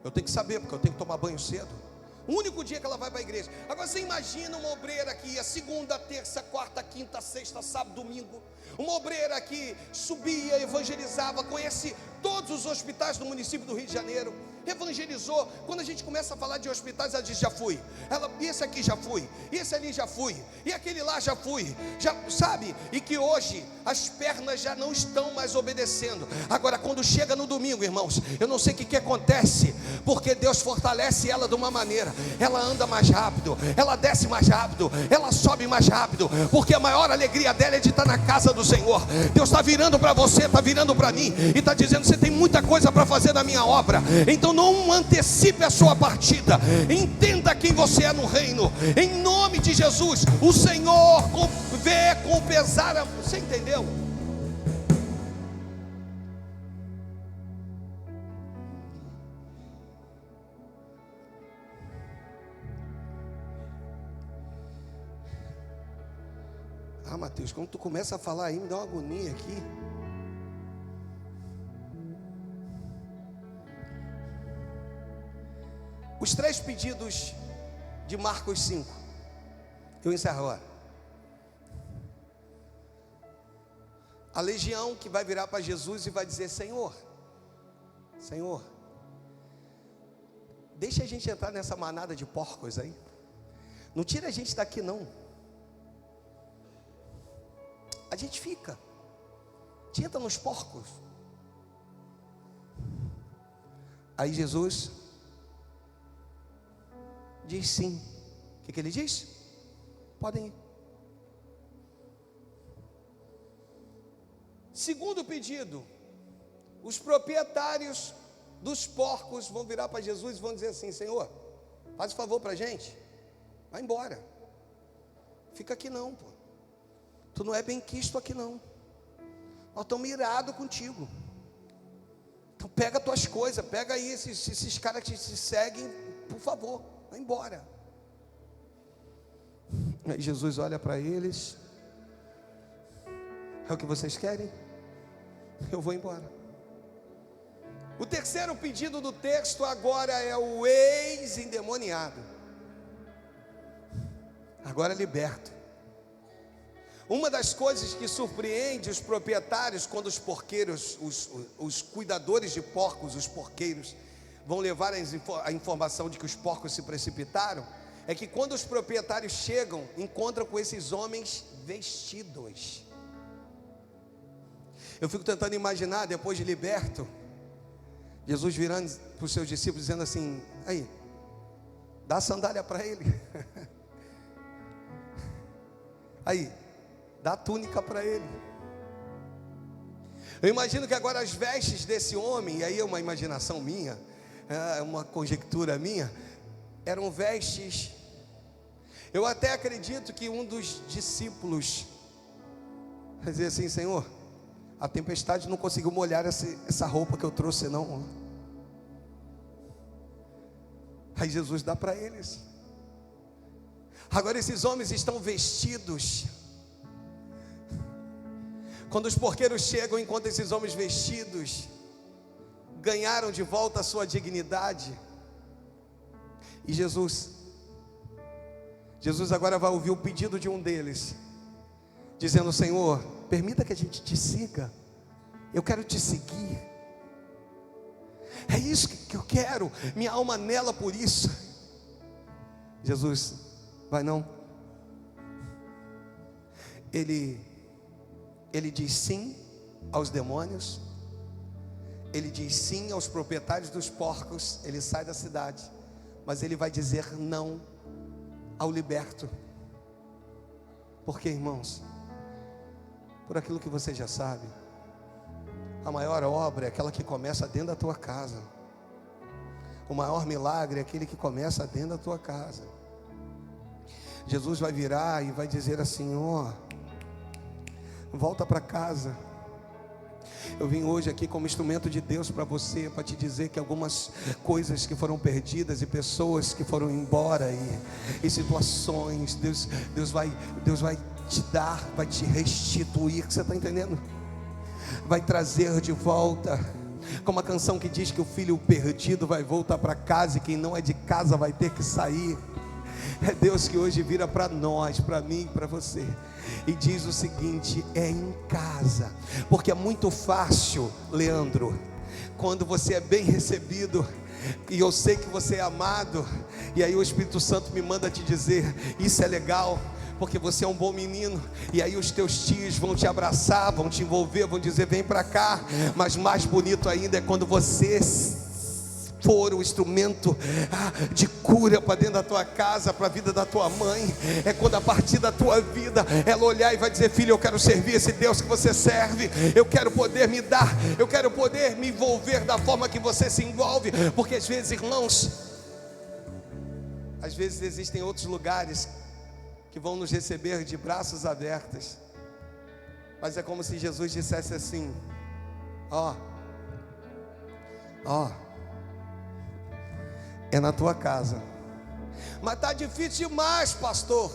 Eu tenho que saber, porque eu tenho que tomar banho cedo. O único dia que ela vai para a igreja. Agora você imagina uma obreira que ia segunda, terça, quarta, quinta, sexta, sábado, domingo. Uma obreira que subia, evangelizava, conhece todos os hospitais do município do Rio de Janeiro, evangelizou. Quando a gente começa a falar de hospitais, ela diz: já fui. Ela: esse aqui já fui, esse ali já fui, e aquele lá já fui, já, sabe? E que hoje as pernas já não estão mais obedecendo. Agora quando chega no domingo, irmãos, eu não sei o que acontece, porque Deus fortalece ela de uma maneira. Ela anda mais rápido, ela desce mais rápido, ela sobe mais rápido, porque a maior alegria dela é de estar na casa do Senhor. Deus está virando para você, está virando para mim, e está dizendo: você tem muita coisa para fazer na minha obra, então não antecipe a sua partida. Entenda quem você é no reino, em nome de Jesus. O Senhor vê com pesar. Você entendeu? Ah, Mateus, quando tu começa a falar aí, me dá uma agonia aqui. Os 3 pedidos de Marcos 5. Eu encerro agora. A legião que vai virar para Jesus e vai dizer: Senhor, Senhor, deixa a gente entrar nessa manada de porcos aí. Não tira a gente daqui não. A gente fica. A gente entra nos porcos. Aí Jesus diz sim. O que ele diz? Podem ir. Segundo pedido, os proprietários dos porcos vão virar para Jesus e vão dizer assim: Senhor, faz um favor para a gente, vai embora, fica aqui não, pô. Tu não é bem quisto aqui não. Nós estamos irados contigo. Então pega as tuas coisas, pega aí esses caras que te seguem, por favor, vai embora. Aí Jesus olha para eles: é o que vocês querem? Eu vou embora. O terceiro pedido do texto agora é o ex-endemoniado, agora liberto. Uma das coisas que surpreende os proprietários quando os porqueiros, os cuidadores de porcos, os porqueiros, vão levar a informação de que os porcos se precipitaram, é que quando os proprietários chegam, encontram com esses homens vestidos. Eu fico tentando imaginar, depois de liberto, Jesus virando para os seus discípulos, dizendo assim: aí, dá a sandália para ele. Aí, dá a túnica para ele. Eu imagino que agora as vestes desse homem, e aí é uma imaginação minha, é uma conjectura minha, eram vestes. Eu até acredito que um dos discípulos vai dizer assim: Senhor, a tempestade não conseguiu molhar essa roupa que eu trouxe, não. Aí Jesus dá para eles. Agora esses homens estão vestidos. Quando os porqueiros chegam, enquanto esses homens vestidos ganharam de volta a sua dignidade. E Jesus agora vai ouvir o pedido de um deles, dizendo: Senhor, permita que a gente te siga. Eu quero te seguir. É isso que eu quero. Minha alma anela por isso. Jesus, vai não. Ele diz sim aos demônios. Ele diz sim aos proprietários dos porcos. Ele sai da cidade, mas ele vai dizer não ao liberto. Por quê, irmãos? Por aquilo que você já sabe. A maior obra é aquela que começa dentro da tua casa. O maior milagre é aquele que começa dentro da tua casa. Jesus vai virar e vai dizer assim: ó, volta para casa. Eu vim hoje aqui como instrumento de Deus para você, para te dizer que algumas coisas que foram perdidas e pessoas que foram embora e situações, Deus vai te dar, vai te restituir. Você está entendendo? Vai trazer de volta. Como a canção que diz que o filho perdido vai voltar para casa e quem não é de casa vai ter que sair. É Deus que hoje vira para nós, para mim, para você, e diz o seguinte: é em casa. Porque é muito fácil, Leandro, quando você é bem recebido, e eu sei que você é amado, e aí o Espírito Santo me manda te dizer: isso é legal, porque você é um bom menino. E aí os teus tios vão te abraçar, vão te envolver, vão dizer: vem para cá. Mas mais bonito ainda é quando você for o instrumento de cura para dentro da tua casa, para a vida da tua mãe. É quando a partir da tua vida ela olhar e vai dizer: filho, eu quero servir esse Deus que você serve. Eu quero poder me dar, eu quero poder me envolver da forma que você se envolve. Porque às vezes, irmãos, às vezes existem outros lugares que vão nos receber de braços abertos, mas é como se Jesus dissesse assim: ó, é na tua casa. Mas está difícil demais, pastor.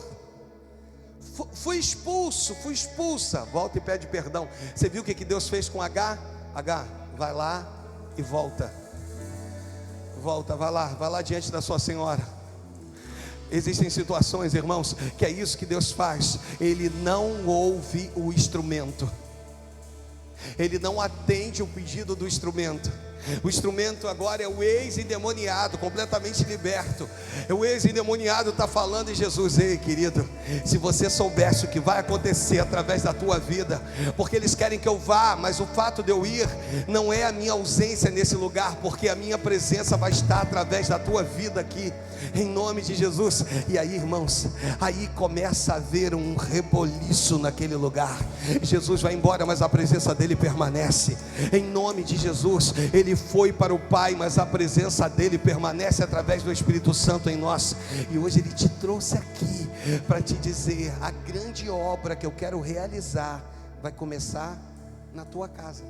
Fui expulsa. Volta e pede perdão. Você viu o que Deus fez com H? H, vai lá e volta. Vai lá diante da sua senhora. Existem situações, irmãos, que é isso que Deus faz. Ele não ouve o instrumento. Ele não atende o pedido do instrumento. O instrumento agora é o ex-endemoniado, completamente liberto. O ex-endemoniado está falando em Jesus: ei, querido, se você soubesse o que vai acontecer através da tua vida, porque eles querem que eu vá, mas o fato de eu ir não é a minha ausência nesse lugar, porque a minha presença vai estar através da tua vida aqui, em nome de Jesus. E aí, irmãos, aí começa a haver um reboliço naquele lugar. Jesus vai embora, mas a presença dele permanece, em nome de Jesus. Ele foi para o Pai, mas a presença dele permanece através do Espírito Santo em nós. E hoje ele te trouxe aqui para te dizer: a grande obra que eu quero realizar vai começar na tua casa.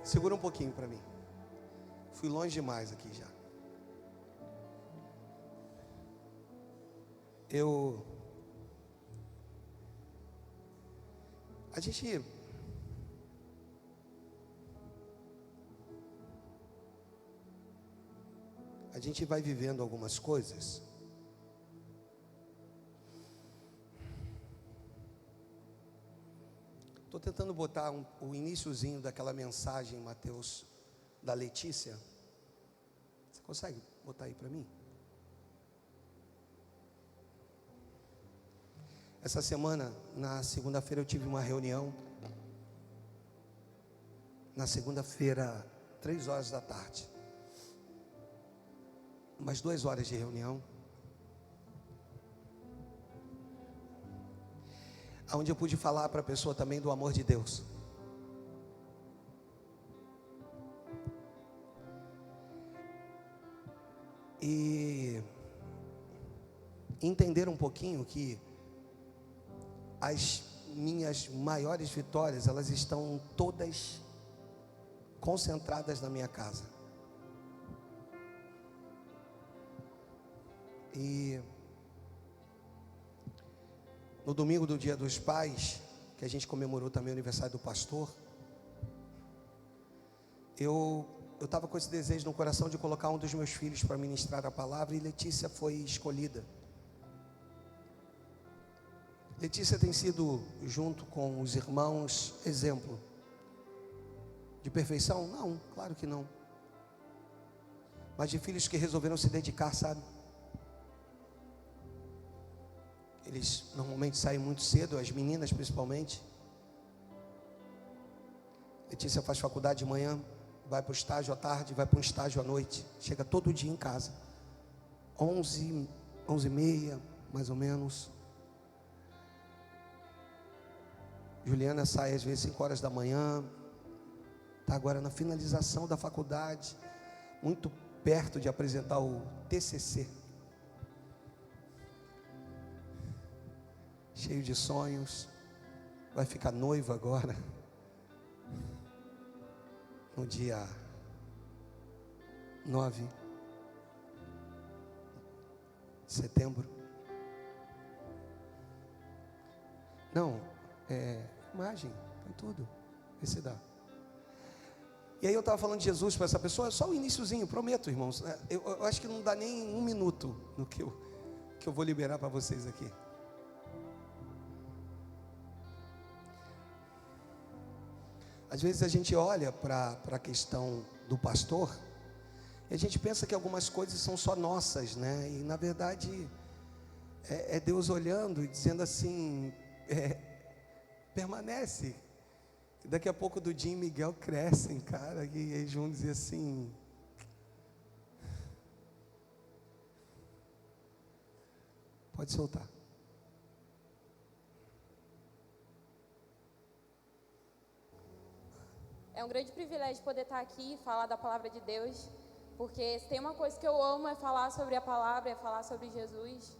Segura um pouquinho para mim. Fui longe demais aqui já. A gente vai vivendo algumas coisas. Estou tentando botar o iniciozinho daquela mensagem em Mateus da Letícia. Você consegue botar aí para mim? Essa semana, na segunda-feira, eu tive uma reunião. Na segunda-feira, 3 horas da tarde. Umas 2 horas de reunião. Onde eu pude falar para a pessoa também do amor de Deus. E entender um pouquinho que as minhas maiores vitórias, elas estão todas concentradas na minha casa. E no domingo do Dia dos Pais, que a gente comemorou também o aniversário do pastor, eu estava com esse desejo no coração de colocar um dos meus filhos para ministrar a palavra, e Letícia foi escolhida. Letícia tem sido, junto com os irmãos, exemplo de perfeição? Não, claro que não. Mas de filhos que resolveram se dedicar, sabe? Eles normalmente saem muito cedo, as meninas principalmente. Letícia faz faculdade de manhã, vai para o estágio à tarde, vai para um estágio à noite. Chega todo dia em casa, 11, 11h30, mais ou menos. Juliana sai às vezes 5 horas da manhã. Está agora na finalização da faculdade, muito perto de apresentar o TCC. Cheio de sonhos. Vai ficar noiva agora. No dia 9 de setembro. Não, imagem, tem tudo. Vê se dá. E aí eu estava falando de Jesus para essa pessoa, só o iniciozinho, prometo, irmãos. Eu acho que não dá nem 1 minuto no que eu vou liberar para vocês aqui. Às vezes a gente olha para a questão do pastor e a gente pensa que algumas coisas são só nossas, né? E na verdade é Deus olhando e dizendo assim, permanece. Daqui a pouco Dudinho e Miguel crescem, cara, e eles vão dizer assim, pode soltar. É um grande privilégio poder estar aqui e falar da palavra de Deus, porque se tem uma coisa que eu amo é falar sobre a palavra, é falar sobre Jesus.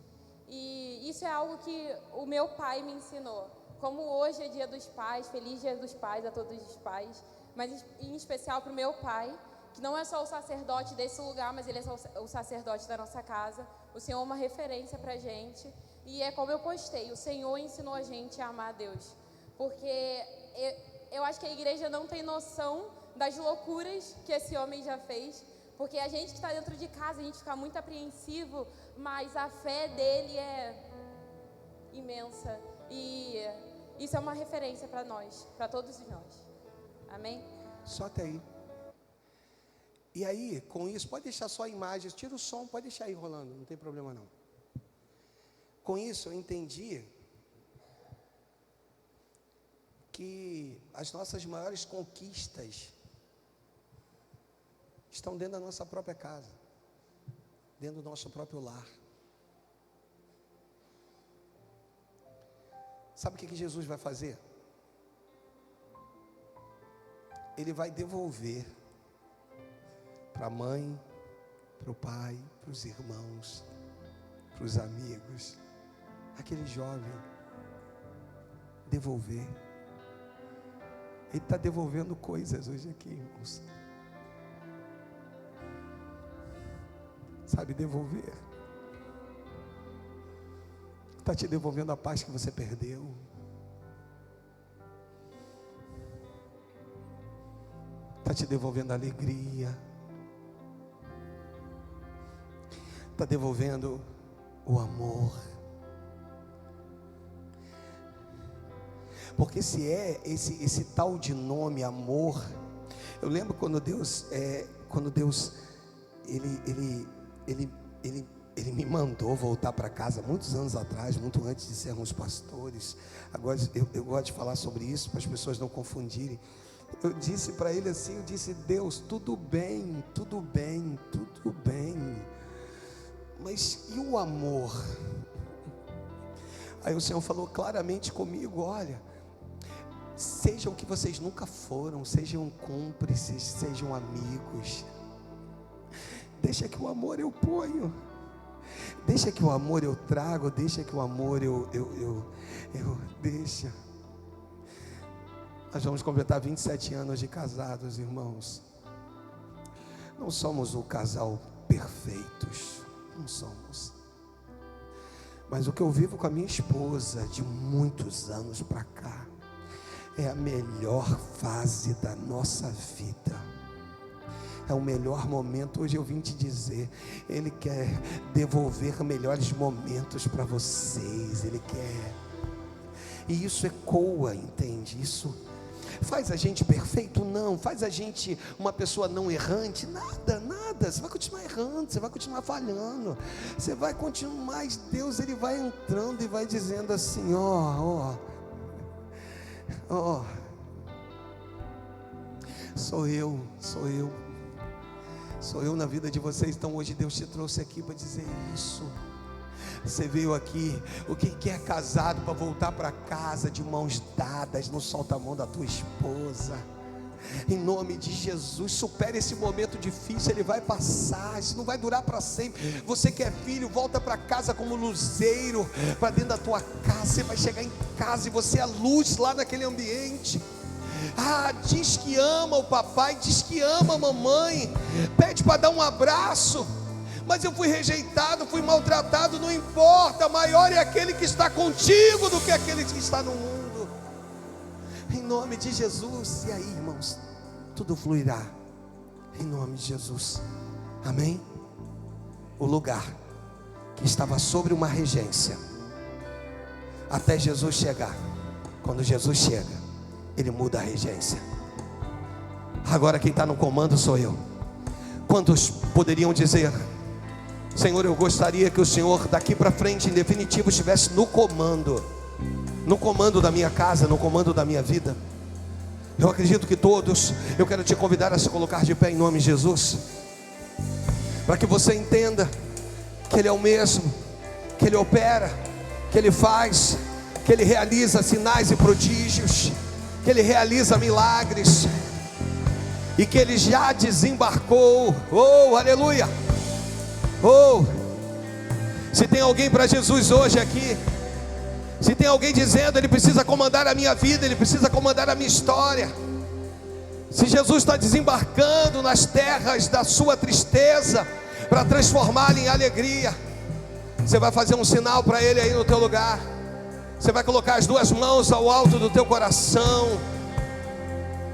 E isso é algo que o meu pai me ensinou. Como hoje é Dia dos Pais, feliz Dia dos Pais a todos os pais, mas em especial para o meu pai, que não é só o sacerdote desse lugar, mas ele é o sacerdote da nossa casa. O Senhor é uma referência para a gente, e é como eu postei, o Senhor ensinou a gente a amar a Deus, porque eu acho que a igreja não tem noção das loucuras que esse homem já fez, porque a gente que está dentro de casa, a gente fica muito apreensivo, mas a fé dele é imensa, e isso é uma referência para nós, para todos nós. Amém? Só até aí. E aí, com isso, pode deixar só imagens, tira o som, pode deixar aí rolando, não tem problema não. Com isso eu entendi que as nossas maiores conquistas estão dentro da nossa própria casa, dentro do nosso próprio lar. Sabe o que Jesus vai fazer? Ele vai devolver para a mãe, para o pai, para os irmãos, para os amigos, aquele jovem, devolver. Ele está devolvendo coisas hoje aqui, irmãos. Sabe, devolver. Está te devolvendo a paz que você perdeu. Está te devolvendo a alegria. Está devolvendo o amor. Porque se é esse tal de nome amor, Eu lembro quando Deus, Ele me mandou voltar para casa muitos anos atrás, muito antes de sermos pastores. Agora eu gosto de falar sobre isso para as pessoas não confundirem. Eu disse para Ele assim, eu disse: Deus, tudo bem, tudo bem, tudo bem, mas e o amor? Aí o Senhor falou claramente comigo: olha, sejam o que vocês nunca foram, sejam cúmplices, sejam amigos. Deixa que o amor eu ponho, deixa que o amor eu trago, deixa que o amor deixa. Nós vamos completar 27 anos de casados, irmãos. Não somos o casal perfeitos, não somos. Mas o que eu vivo com a minha esposa de muitos anos para cá é a melhor fase da nossa vida. É o melhor momento. Hoje eu vim te dizer, Ele quer devolver melhores momentos para vocês. Ele quer. E isso ecoa, entende? Isso faz a gente perfeito? Não. Faz a gente uma pessoa não errante? Nada, nada. Você vai continuar errando, você vai continuar falhando, você vai continuar, mas Deus, Ele vai entrando e vai dizendo assim: ó, sou eu na vida de vocês. Então hoje Deus te trouxe aqui para dizer isso. Você veio aqui, o que é casado, para voltar para casa de mãos dadas, não solta a mão da tua esposa. Em nome de Jesus, supere esse momento difícil, ele vai passar, isso não vai durar para sempre. Você que é filho, volta para casa como luzeiro, para dentro da tua casa. Você vai chegar em casa e você é a luz lá naquele ambiente. Diz que ama o papai, diz que ama a mamãe, pede para dar um abraço. Mas eu fui rejeitado, fui maltratado. Não importa, maior é aquele que está contigo do que aquele que está no mundo. Em nome de Jesus. E aí, irmãos, tudo fluirá em nome de Jesus. Amém? O lugar que estava sobre uma regência, até Jesus chegar. Quando Jesus chega, Ele muda a regência. Agora quem está no comando sou eu. Quantos poderiam dizer: Senhor, eu gostaria que o Senhor daqui para frente, em definitivo, estivesse no comando da minha casa, no comando da minha vida? Eu acredito que todos. Eu quero te convidar a se colocar de pé em nome de Jesus, para que você entenda que Ele é o mesmo, que Ele opera, que Ele faz, que Ele realiza sinais e prodígios, que Ele realiza milagres, e que Ele já desembarcou. Oh, aleluia! Oh, se tem alguém para Jesus hoje aqui, se tem alguém dizendo: Ele precisa comandar a minha vida, Ele precisa comandar a minha história. Se Jesus está desembarcando nas terras da sua tristeza para transformá-la em alegria, você vai fazer um sinal para Ele aí no teu lugar. Você vai colocar as duas mãos ao alto do teu coração.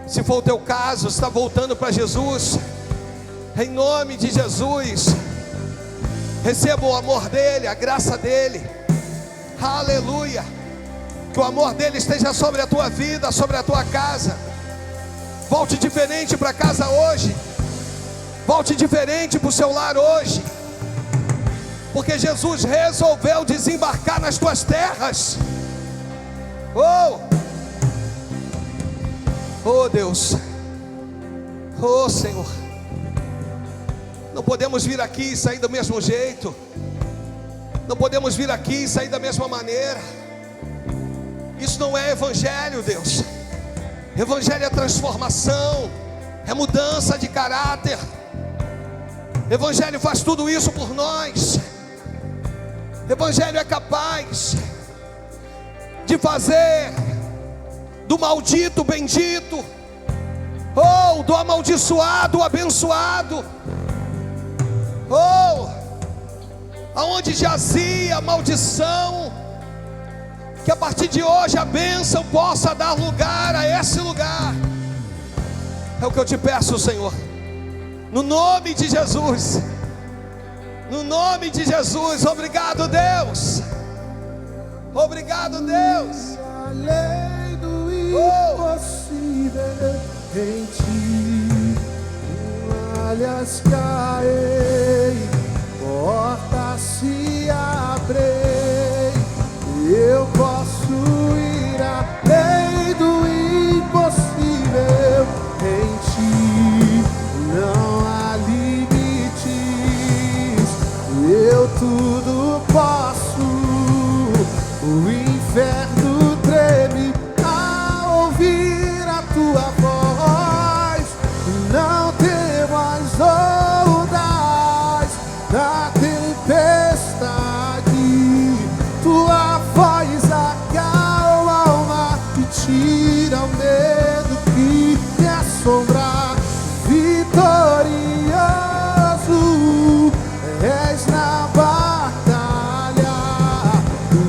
Se for o teu caso, você está voltando para Jesus. Em nome de Jesus, receba o amor dEle, a graça dEle. Aleluia. Que o amor dEle esteja sobre a tua vida, sobre a tua casa. Volte diferente para casa hoje. Volte diferente para o seu lar hoje. Porque Jesus resolveu desembarcar nas tuas terras. Oh Deus. Oh Senhor. Não podemos vir aqui e sair do mesmo jeito. Não podemos vir aqui e sair da mesma maneira. Isso não é evangelho, Deus. Evangelho é transformação, é mudança de caráter. Evangelho faz tudo isso por nós. Evangelho é capaz de fazer do maldito bendito, ou do amaldiçoado abençoado. Aonde jazia a maldição, que a partir de hoje a bênção possa dar lugar a esse lugar. É o que eu te peço, Senhor, no nome de Jesus. No nome de Jesus. Obrigado, Deus. Obrigado, Deus. Além do impossível em ti. muralhas caem, portas se abrem, eu posso ir além do impossível. Em ti não há limites, eu tudo posso. O inferno treme ao ouvir a tua voz. Não temas ondas na tempestade, tua voz acalma a alma e tira o medo que me assombra. Vitorioso és na batalha,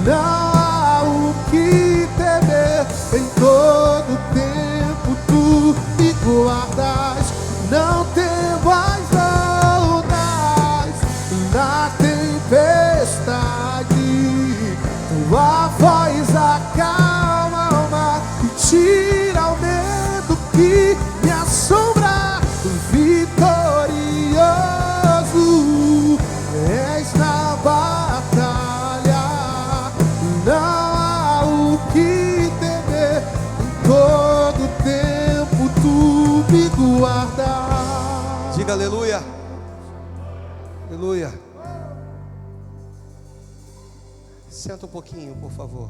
não há o que temer. Em todo tempo tu me guardas, não temas ondas na tempestade, tua voz acalma a alma e tira o medo que me assombra. Vitorioso és na batalha, não há o que temer. Em todo tempo tu me guardas. Diga aleluia. Aleluia. Senta um pouquinho, por favor.